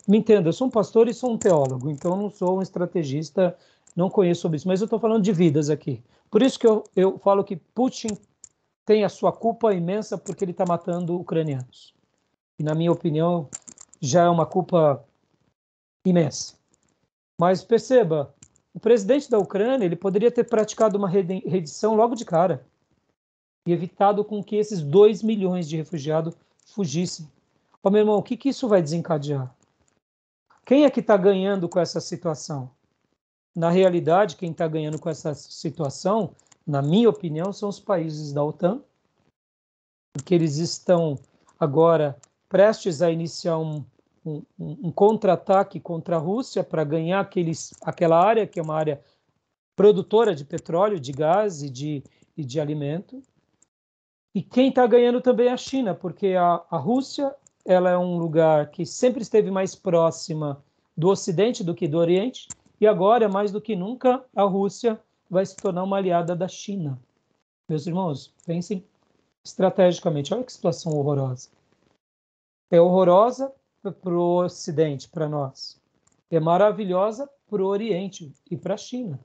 A: Me entenda, eu sou um pastor e sou um teólogo, então eu não sou um estrategista, não conheço sobre isso, mas eu estou falando de vidas aqui. Por isso que eu falo que Putin tem a sua culpa imensa, porque ele está matando ucranianos. E, na minha opinião, já é uma culpa imensa. Mas perceba, o presidente da Ucrânia, ele poderia ter praticado uma rendição logo de cara e evitado com que esses 2 milhões de refugiados fugissem. Ô, meu irmão, o que isso vai desencadear? Quem é que está ganhando com essa situação? Na realidade, quem está ganhando com essa situação, na minha opinião, são os países da OTAN, porque eles estão agora prestes a iniciar um contra-ataque contra a Rússia para ganhar aquela área, que é uma área produtora de petróleo, de gás e de alimento. E quem está ganhando também é a China, porque a Rússia, ela é um lugar que sempre esteve mais próxima do Ocidente do que do Oriente, e agora, mais do que nunca, a Rússia vai se tornar uma aliada da China. Meus irmãos, pensem estrategicamente. Olha que situação horrorosa. É horrorosa para o Ocidente, para nós. É maravilhosa para o Oriente e para a China.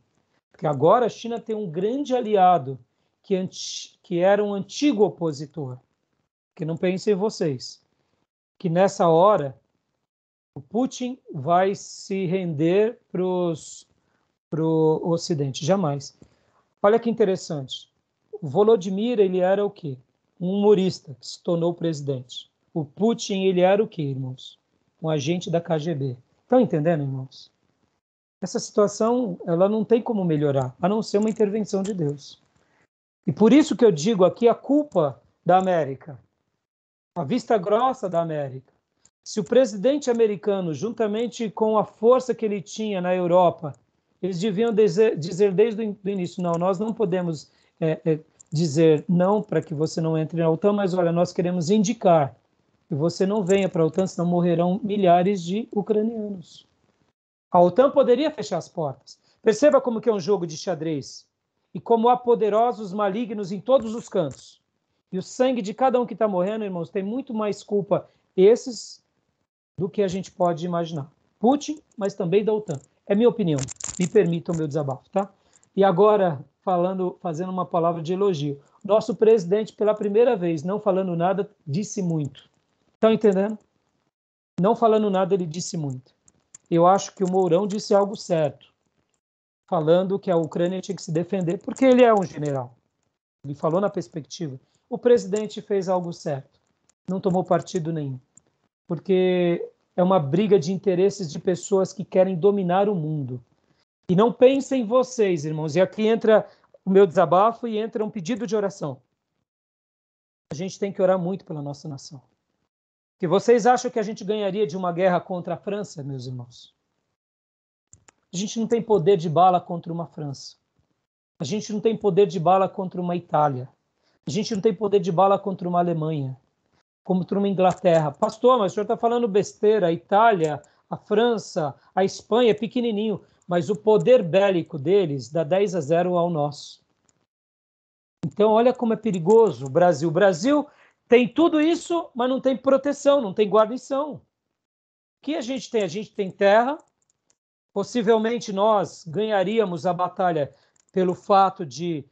A: Porque agora a China tem um grande aliado que era um antigo opositor. Que não pensem vocês, que nessa hora o Putin vai se render para o Ocidente. Jamais. Olha que interessante. O Volodymyr, ele era o quê? Um humorista que se tornou presidente. O Putin, ele era o quê, irmãos? Um agente da KGB. Estão entendendo, irmãos? Essa situação, ela não tem como melhorar, a não ser uma intervenção de Deus. E por isso que eu digo aqui a culpa da América, a vista grossa da América. Se o presidente americano, juntamente com a força que ele tinha na Europa, eles deviam dizer desde o início: não, nós não podemos dizer não para que você não entre na OTAN, mas olha, nós queremos indicar E você não venha para a OTAN, senão morrerão milhares de ucranianos. A OTAN poderia fechar as portas. Perceba como que é um jogo de xadrez. E como há poderosos malignos em todos os cantos. E o sangue de cada um que está morrendo, irmãos, tem muito mais culpa esses do que a gente pode imaginar. Putin, mas também da OTAN. É minha opinião. Me permitam o meu desabafo, tá? E agora, fazendo uma palavra de elogio. Nosso presidente, pela primeira vez, não falando nada, disse muito. Estão entendendo? Não falando nada, ele disse muito. Eu acho que o Mourão disse algo certo, falando que a Ucrânia tinha que se defender, porque ele é um general. Ele falou na perspectiva. O presidente fez algo certo. Não tomou partido nenhum. Porque é uma briga de interesses de pessoas que querem dominar o mundo. E não pensem em vocês, irmãos. E aqui entra o meu desabafo e entra um pedido de oração. A gente tem que orar muito pela nossa nação. Que vocês acham que a gente ganharia de uma guerra contra a França, meus irmãos? A gente não tem poder de bala contra uma França. A gente não tem poder de bala contra uma Itália. A gente não tem poder de bala contra uma Alemanha, contra uma Inglaterra. Pastor, mas o senhor está falando besteira. A Itália, a França, a Espanha é pequenininho, mas o poder bélico deles dá 10-0 ao nosso. Então, olha como é perigoso o Brasil. O Brasil tem tudo isso, mas não tem proteção, não tem guarnição. O que a gente tem? A gente tem terra. Possivelmente nós ganharíamos a batalha pelo fato de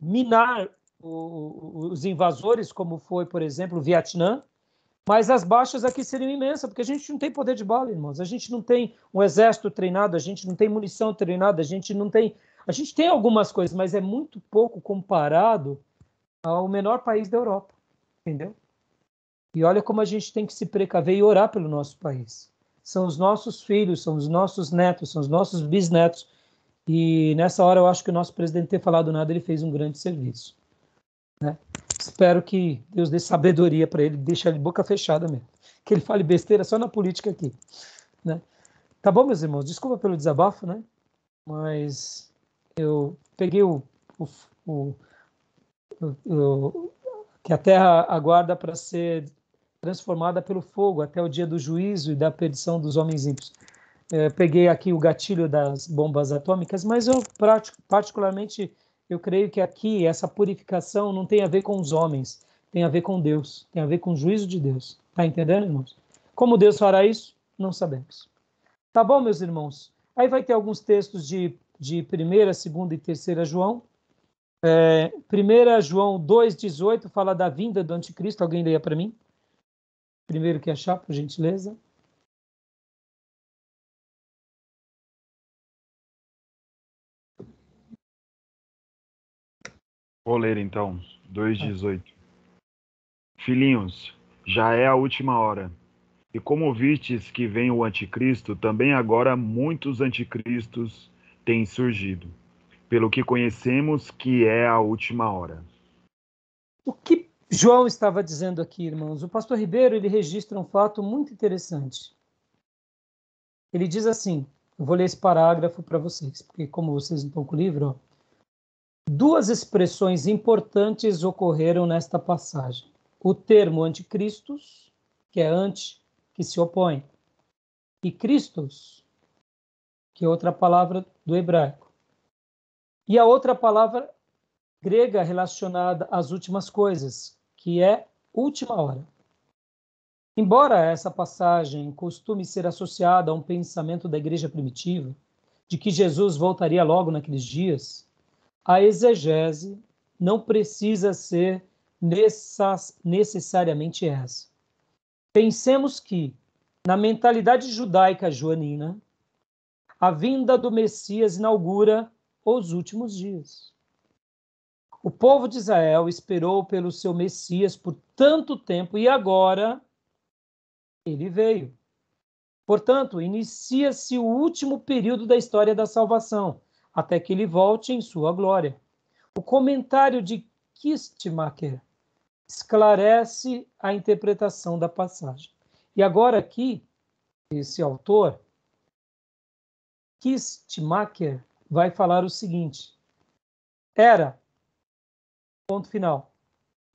A: minar os invasores, como foi, por exemplo, o Vietnã, mas as baixas aqui seriam imensas, porque a gente não tem poder de bala, irmãos. A gente não tem um exército treinado, a gente não tem munição treinada, a gente não tem... A gente tem algumas coisas, mas é muito pouco comparado ao menor país da Europa, entendeu? E olha como a gente tem que se precaver e orar pelo nosso país. São os nossos filhos, são os nossos netos, são os nossos bisnetos. E nessa hora eu acho que o nosso presidente ter falado nada, ele fez um grande serviço, né? Espero que Deus dê sabedoria para ele, deixe ele boca fechada mesmo. Que ele fale besteira só na política aqui, né? Tá bom, meus irmãos? Desculpa pelo desabafo, né? Mas eu peguei que a terra aguarda para ser transformada pelo fogo até o dia do juízo e da perdição dos homens ímpios. Peguei aqui o gatilho das bombas atômicas, mas eu particularmente eu creio que aqui essa purificação não tem a ver com os homens, tem a ver com Deus, tem a ver com o juízo de Deus. Tá entendendo, irmãos? Como Deus fará isso? Não sabemos. Tá bom, meus irmãos? Aí vai ter alguns textos de 1ª, 2ª e 3ª João. 1 João 2,18 fala da vinda do anticristo. Alguém leia para mim? Primeiro que achar, por gentileza.
C: Vou ler então, 2,18. Filhinhos, já é a última hora. E como vistes que vem o anticristo, também agora muitos anticristos têm surgido, pelo que conhecemos que é a última hora.
A: O que João estava dizendo aqui, irmãos? O pastor Ribeiro, ele registra um fato muito interessante. Ele diz assim, eu vou ler esse parágrafo para vocês, porque como vocês não estão com o livro, ó, 2 expressões importantes ocorreram nesta passagem. O termo anticristos, que é anti, que se opõe, e Christos, que é outra palavra do hebraico. E a outra palavra grega relacionada às últimas coisas, que é última hora. Embora essa passagem costume ser associada a um pensamento da igreja primitiva, de que Jesus voltaria logo naqueles dias, a exegese não precisa ser necessariamente essa. Pensemos que, na mentalidade judaica joanina, a vinda do Messias inaugura os últimos dias. O povo de Israel esperou pelo seu Messias por tanto tempo e agora ele veio. Portanto, inicia-se o último período da história da salvação, até que ele volte em sua glória. O comentário de Kistemaker esclarece a interpretação da passagem. E agora aqui, esse autor, Kistemaker, vai falar o seguinte: era, ponto final,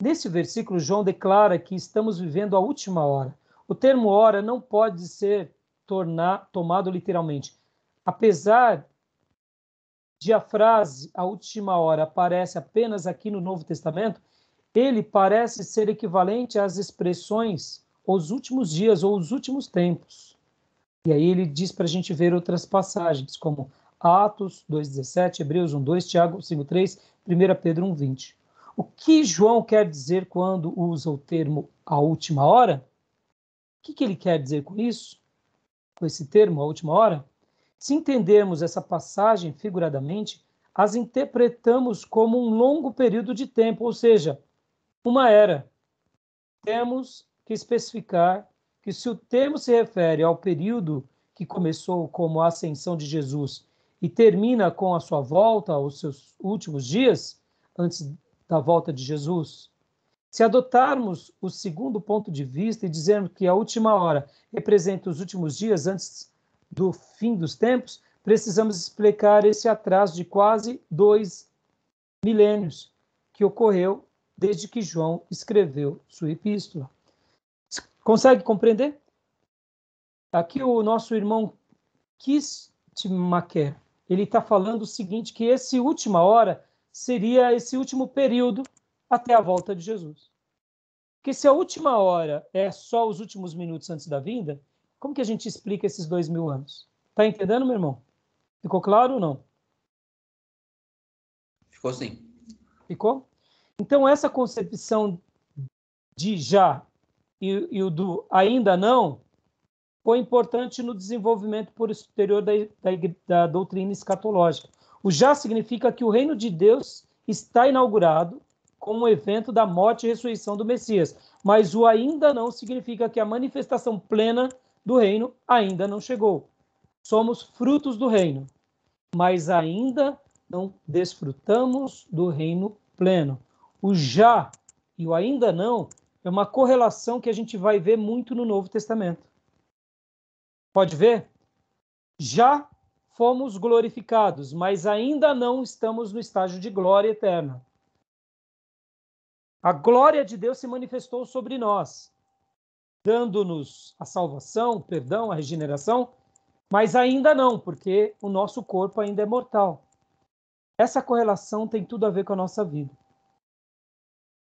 A: Nesse versículo, João declara que estamos vivendo a última hora. O termo hora não pode ser tomado literalmente. Apesar de a frase a última hora aparece apenas aqui no Novo Testamento, ele parece ser equivalente às expressões os últimos dias ou os últimos tempos. E aí ele diz para a gente ver outras passagens, como Atos 2,17, Hebreus 1,2, Tiago 5,3, 1 Pedro 1,20. O que João quer dizer quando usa o termo a última hora? O que ele quer dizer com isso? Com esse termo, a última hora? Se entendermos essa passagem figuradamente, as interpretamos como um longo período de tempo, ou seja, uma era. Temos que especificar que se o termo se refere ao período que começou como a ascensão de Jesus e termina com a sua volta aos seus últimos dias, antes da volta de Jesus, se adotarmos o segundo ponto de vista e dizermos que a última hora representa os últimos dias antes do fim dos tempos, precisamos explicar esse atraso de quase 2 milênios que ocorreu desde que João escreveu sua epístola. Consegue compreender? Aqui o nosso irmão Kistemaker, ele está falando o seguinte, que esse última hora seria esse último período até a volta de Jesus. Porque se a última hora é só os últimos minutos antes da vinda, como que a gente explica esses 2000 anos? Está entendendo, meu irmão? Ficou claro ou não?
B: Ficou sim.
A: Ficou? Então, essa concepção de já e o do ainda não foi importante no desenvolvimento posterior da doutrina escatológica. O já significa que o reino de Deus está inaugurado com o evento da morte e ressurreição do Messias, mas o ainda não significa que a manifestação plena do reino ainda não chegou. Somos frutos do reino, mas ainda não desfrutamos do reino pleno. O já e o ainda não é uma correlação que a gente vai ver muito no Novo Testamento. Pode ver? Já fomos glorificados, mas ainda não estamos no estágio de glória eterna. A glória de Deus se manifestou sobre nós, dando-nos a salvação, o perdão, a regeneração, mas ainda não, porque o nosso corpo ainda é mortal. Essa correlação tem tudo a ver com a nossa vida.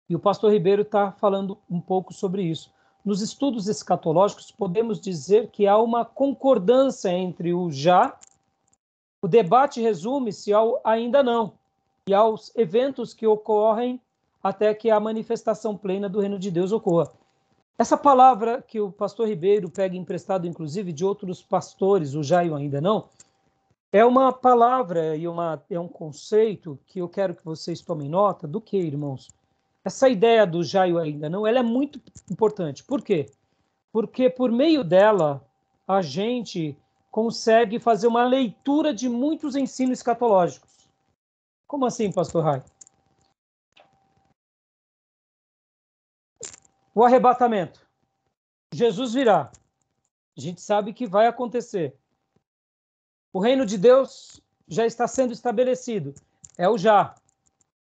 A: E o pastor Ribeiro está falando um pouco sobre isso. Nos estudos escatológicos, podemos dizer que há uma concordância entre o já, o debate resume-se ao ainda não, e aos eventos que ocorrem até que a manifestação plena do reino de Deus ocorra. Essa palavra que o pastor Ribeiro pega emprestado, inclusive, de outros pastores, o já e o ainda não, é uma palavra e é um conceito que eu quero que vocês tomem nota do que, irmãos? Essa ideia do já e o ainda não, ela é muito importante. Por quê? Porque por meio dela, a gente consegue fazer uma leitura de muitos ensinos escatológicos. Como assim, pastor Rai? O arrebatamento. Jesus virá. A gente sabe que vai acontecer. O reino de Deus já está sendo estabelecido. É o já.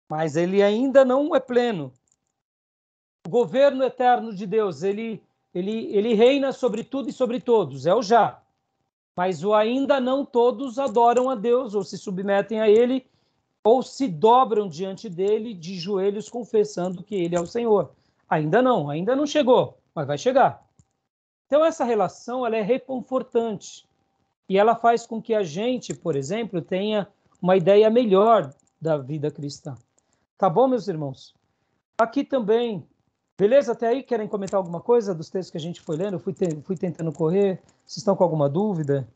A: Mas ele ainda não é pleno. O governo eterno de Deus, ele reina sobre tudo e sobre todos. É o já. Mas o ainda não todos adoram a Deus ou se submetem a ele ou se dobram diante dele de joelhos confessando que ele é o Senhor. Ainda não chegou, mas vai chegar. Então essa relação ela é reconfortante e ela faz com que a gente, por exemplo, tenha uma ideia melhor da vida cristã. Tá bom, meus irmãos? Aqui também, beleza? Até aí, querem comentar alguma coisa dos textos que a gente foi lendo? Eu fui tentando correr. Vocês estão com alguma dúvida?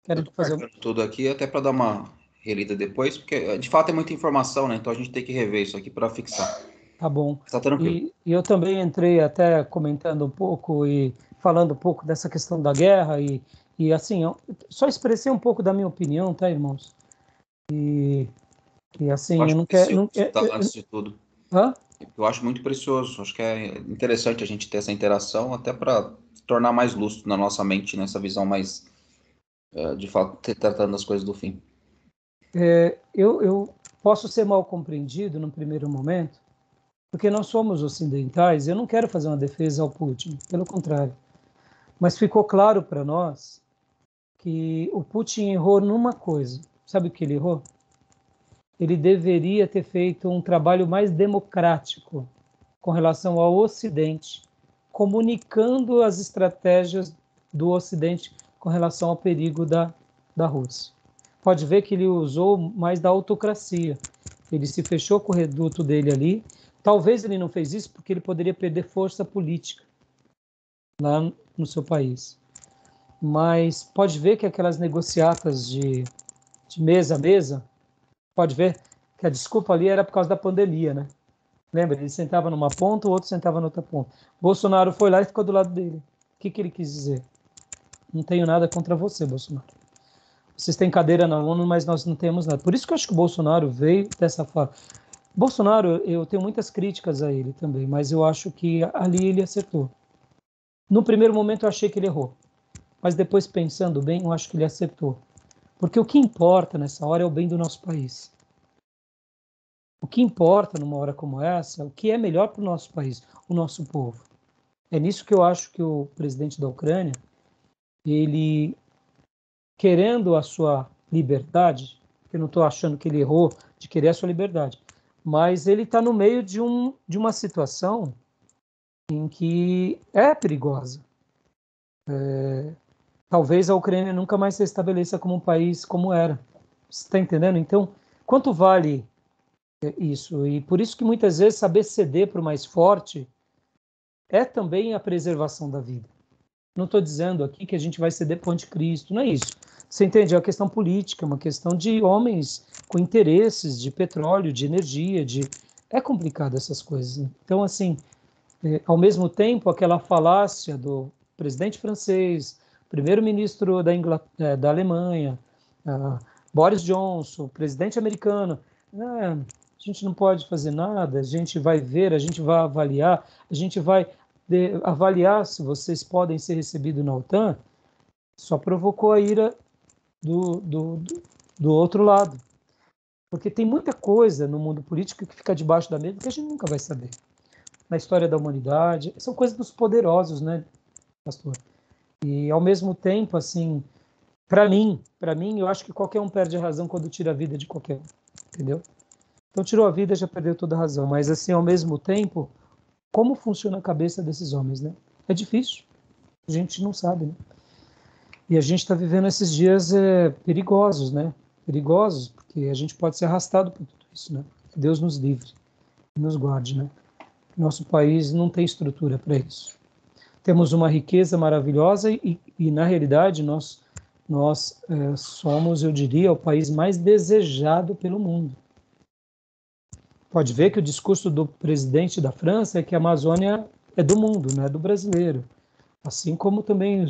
B: Eu tô marcando tudo aqui até para dar uma relida depois, porque de fato é muita informação, né? Então a gente tem que rever isso aqui para fixar.
A: Tá bom.
B: Tá tranquilo.
A: E eu também entrei até comentando um pouco e falando um pouco dessa questão da guerra e assim, eu só expressei um pouco da minha opinião, tá, irmãos? E assim, eu não quero...
B: Antes de tudo.
A: Hã?
B: Eu acho muito precioso. Acho que é interessante a gente ter essa interação até para tornar mais lúcido na nossa mente, nessa visão mais, de fato, tratando das coisas do fim.
A: Eu posso ser mal compreendido no primeiro momento, porque nós somos ocidentais. Eu não quero fazer uma defesa ao Putin, pelo contrário. Mas ficou claro para nós que o Putin errou numa coisa. Sabe o que ele errou? Ele deveria ter feito um trabalho mais democrático com relação ao Ocidente, comunicando as estratégias do Ocidente com relação ao perigo da Rússia. Pode ver que ele usou mais da autocracia. Ele se fechou com o reduto dele ali. Talvez ele não fez isso porque ele poderia perder força política lá no seu país. Mas pode ver que aquelas negociatas de mesa a mesa, pode ver que a desculpa ali era por causa da pandemia, né? Lembra? Ele sentava numa ponta, o outro sentava na outra ponta. Bolsonaro foi lá e ficou do lado dele. O que ele quis dizer? Não tenho nada contra você, Bolsonaro. Vocês têm cadeira na ONU, mas nós não temos nada. Por isso que eu acho que o Bolsonaro veio dessa forma. Bolsonaro, eu tenho muitas críticas a ele também, mas eu acho que ali ele acertou. No primeiro momento eu achei que ele errou, mas depois pensando bem, eu acho que ele acertou. Porque o que importa nessa hora é o bem do nosso país. O que importa numa hora como essa, o que é melhor para o nosso país, o nosso povo. É nisso que eu acho que o presidente da Ucrânia, ele, querendo a sua liberdade, eu não estou achando que ele errou de querer a sua liberdade, mas ele está no meio de uma situação em que é perigosa. Talvez a Ucrânia nunca mais se estabeleça como um país como era. Você está entendendo? Então, quanto vale isso? E por isso que muitas vezes saber ceder para o mais forte é também a preservação da vida. Não estou dizendo aqui que a gente vai ceder para o anticristo, não é isso. Você entende? É uma questão política, uma questão de homens com interesses de petróleo, de energia, É complicado essas coisas. Então, assim, ao mesmo tempo, aquela falácia do presidente francês, primeiro-ministro da Alemanha, Boris Johnson, presidente americano, a gente não pode fazer nada, a gente vai ver, a gente vai avaliar, a gente vai avaliar se vocês podem ser recebidos na OTAN, só provocou a ira do outro lado. Porque tem muita coisa no mundo político que fica debaixo da mesa que a gente nunca vai saber. Na história da humanidade, são coisas dos poderosos, né, pastor? E, ao mesmo tempo, assim, para mim, eu acho que qualquer um perde a razão quando tira a vida de qualquer um, entendeu? Então, tirou a vida, já perdeu toda a razão. Mas, assim, ao mesmo tempo, como funciona a cabeça desses homens, né? É difícil. A gente não sabe, né? E a gente está vivendo esses dias perigosos, né? Perigosos, porque a gente pode ser arrastado por tudo isso, né? Que Deus nos livre, nos guarde, né? Nosso país não tem estrutura para isso. Temos uma riqueza maravilhosa e na realidade, nós somos, eu diria, o país mais desejado pelo mundo. Pode ver que o discurso do presidente da França é que a Amazônia é do mundo, não é do brasileiro. Assim como também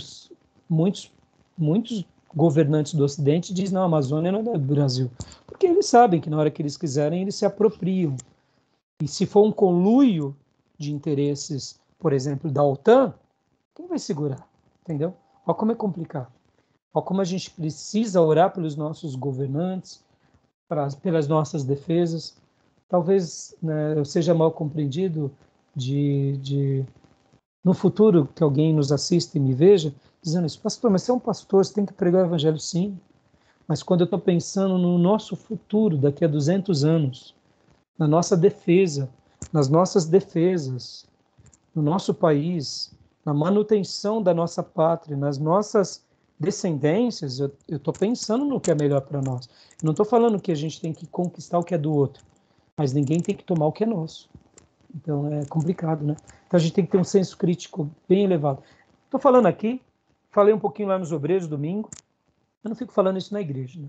A: muitos governantes do Ocidente dizem, não, a Amazônia não é do Brasil. Porque eles sabem que na hora que eles quiserem, eles se apropriam. E se for um conluio de interesses, por exemplo, da OTAN, quem vai segurar? Entendeu? Olha como é complicado. Olha como a gente precisa orar pelos nossos governantes, pelas nossas defesas. Talvez, né, eu seja mal compreendido no futuro que alguém nos assista e me veja, dizendo isso, pastor, mas você é um pastor, você tem que pregar o evangelho, sim. Mas quando eu estou pensando no nosso futuro, daqui a 200 anos, na nossa defesa, nas nossas defesas, no nosso país, na manutenção da nossa pátria, nas nossas descendências, eu estou pensando no que é melhor para nós. Eu não estou falando que a gente tem que conquistar o que é do outro, mas ninguém tem que tomar o que é nosso. Então é complicado, né? Então a gente tem que ter um senso crítico bem elevado. Estou falando aqui, falei um pouquinho lá nos Obreiros domingo, eu não fico falando isso na igreja, né?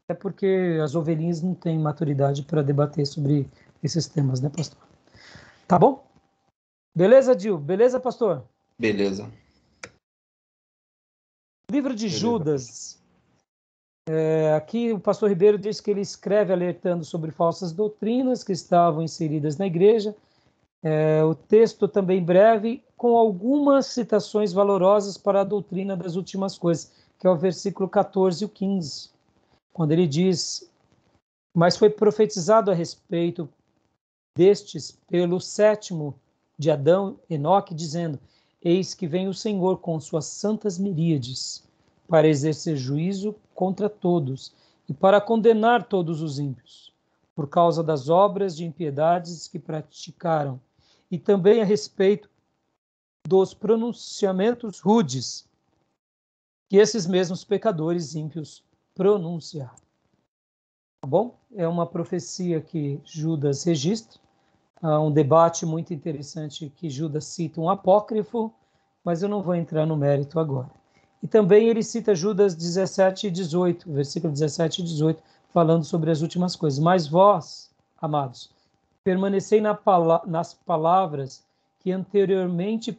A: É porque as ovelhinhas não têm maturidade para debater sobre esses temas, né, pastor? Tá bom? Beleza, Dil? Beleza, pastor?
B: Beleza.
A: Livro de
C: Beleza.
A: Judas. Aqui o pastor Ribeiro diz que ele escreve alertando sobre falsas doutrinas que estavam inseridas na igreja. O texto também breve, com algumas citações valorosas para a doutrina das últimas coisas, que é o versículo 14 e o 15, quando ele diz, mas foi profetizado a respeito destes pelo sétimo de Adão, Enoque, dizendo: Eis que vem o Senhor com suas santas miríades, para exercer juízo contra todos e para condenar todos os ímpios, por causa das obras de impiedades que praticaram, e também a respeito dos pronunciamentos rudes que esses mesmos pecadores ímpios pronunciaram. Tá bom? É uma profecia que Judas registra, um debate muito interessante que Judas cita um apócrifo, mas eu não vou entrar no mérito agora. E também ele cita Judas 17 e 18, versículo 17 e 18, falando sobre as últimas coisas. Mas vós, amados, permanecei nas palavras que anteriormente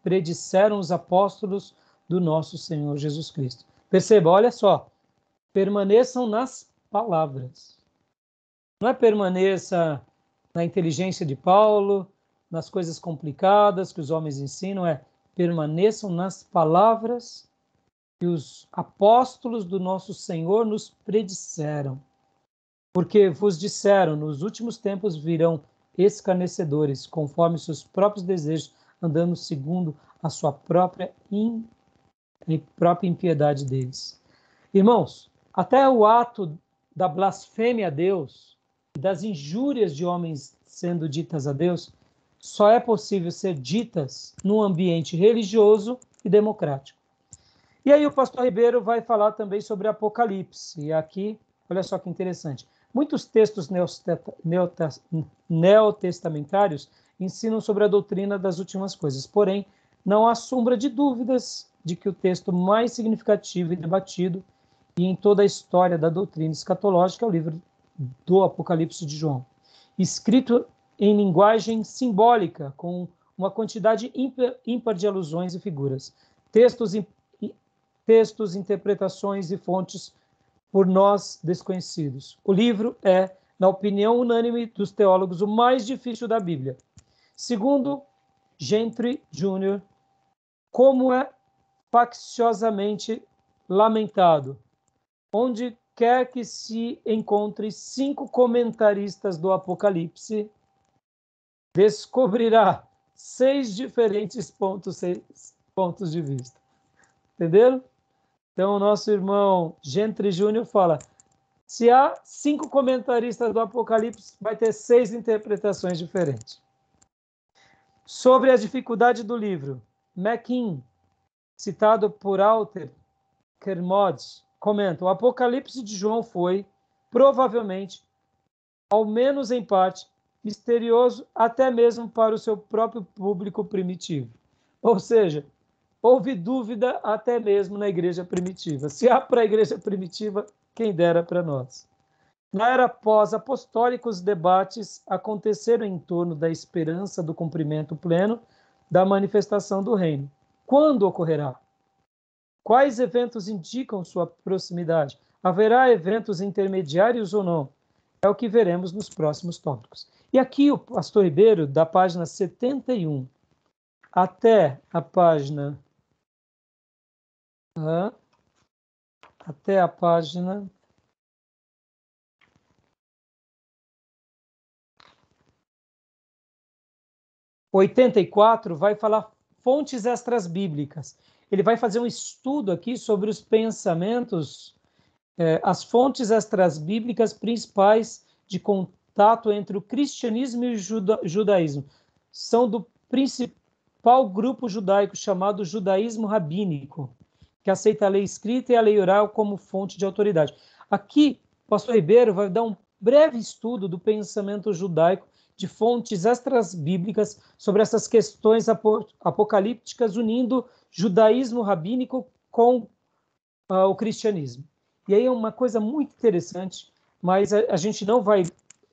A: predisseram os apóstolos do nosso Senhor Jesus Cristo. Perceba, olha só, permaneçam nas palavras. Não é permaneça na inteligência de Paulo, nas coisas complicadas que os homens ensinam, é permaneçam nas palavras que os apóstolos do nosso Senhor nos predisseram. Porque vos disseram, nos últimos tempos virão escarnecedores, conforme seus próprios desejos, andando segundo a sua própria impiedade deles. Irmãos, até o ato da blasfêmia a Deus, das injúrias de homens sendo ditas a Deus, só é possível ser ditas num ambiente religioso e democrático. E aí o pastor Ribeiro vai falar também sobre Apocalipse. E aqui, olha só que interessante. Muitos textos neotestamentários ensinam sobre a doutrina das últimas coisas. Porém, não há sombra de dúvidas de que o texto mais significativo e debatido e em toda a história da doutrina escatológica é o livro do Apocalipse de João, escrito em linguagem simbólica, com uma quantidade ímpar de alusões e figuras, textos, interpretações e fontes por nós desconhecidos. O livro é, na opinião unânime dos teólogos, o mais difícil da Bíblia. Segundo Gentry Jr., como é facciosamente lamentado, onde quer que se encontre 5 comentaristas do Apocalipse, descobrirá 6 diferentes pontos de vista. Entenderam? Então, o nosso irmão Gentry Jr. fala, se há 5 comentaristas do Apocalipse, vai ter 6 interpretações diferentes. Sobre a dificuldade do livro, McKean, citado por Alter Kermode, comenta, o Apocalipse de João foi, provavelmente, ao menos em parte, misterioso até mesmo para o seu próprio público primitivo. Ou seja, houve dúvida até mesmo na igreja primitiva. Se há para a igreja primitiva, quem dera para nós. Na era pós-apostólica, os debates aconteceram em torno da esperança do cumprimento pleno da manifestação do reino. Quando ocorrerá? Quais eventos indicam sua proximidade? Haverá eventos intermediários ou não? É o que veremos nos próximos tópicos. E aqui o pastor Ribeiro, da página 71 até a página... até a página... ...84, vai falar fontes extras bíblicas. Ele vai fazer um estudo aqui sobre os pensamentos, as fontes extras bíblicas principais de contato entre o cristianismo e o judaísmo. São do principal grupo judaico chamado judaísmo rabínico, que aceita a lei escrita e a lei oral como fonte de autoridade. Aqui, o pastor Ribeiro vai dar um breve estudo do pensamento judaico de fontes extras bíblicas sobre essas questões apocalípticas, unindo judaísmo rabínico com o cristianismo. E aí é uma coisa muito interessante, mas a gente não vai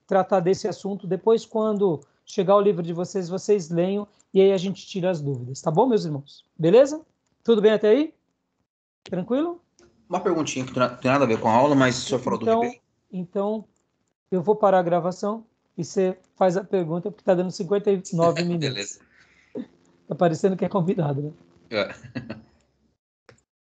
A: tratar desse assunto. Depois, quando chegar o livro de vocês, vocês leiam e aí a gente tira as dúvidas. Tá bom, meus irmãos? Beleza? Tudo bem até aí? Tranquilo?
B: Uma perguntinha que não tem nada a ver com a aula, mas o senhor falou do Ribeiro.
A: Então, eu vou parar a gravação e você faz a pergunta, porque está dando 59 minutos.
B: Beleza.
A: Está parecendo que é convidado, né?
B: É.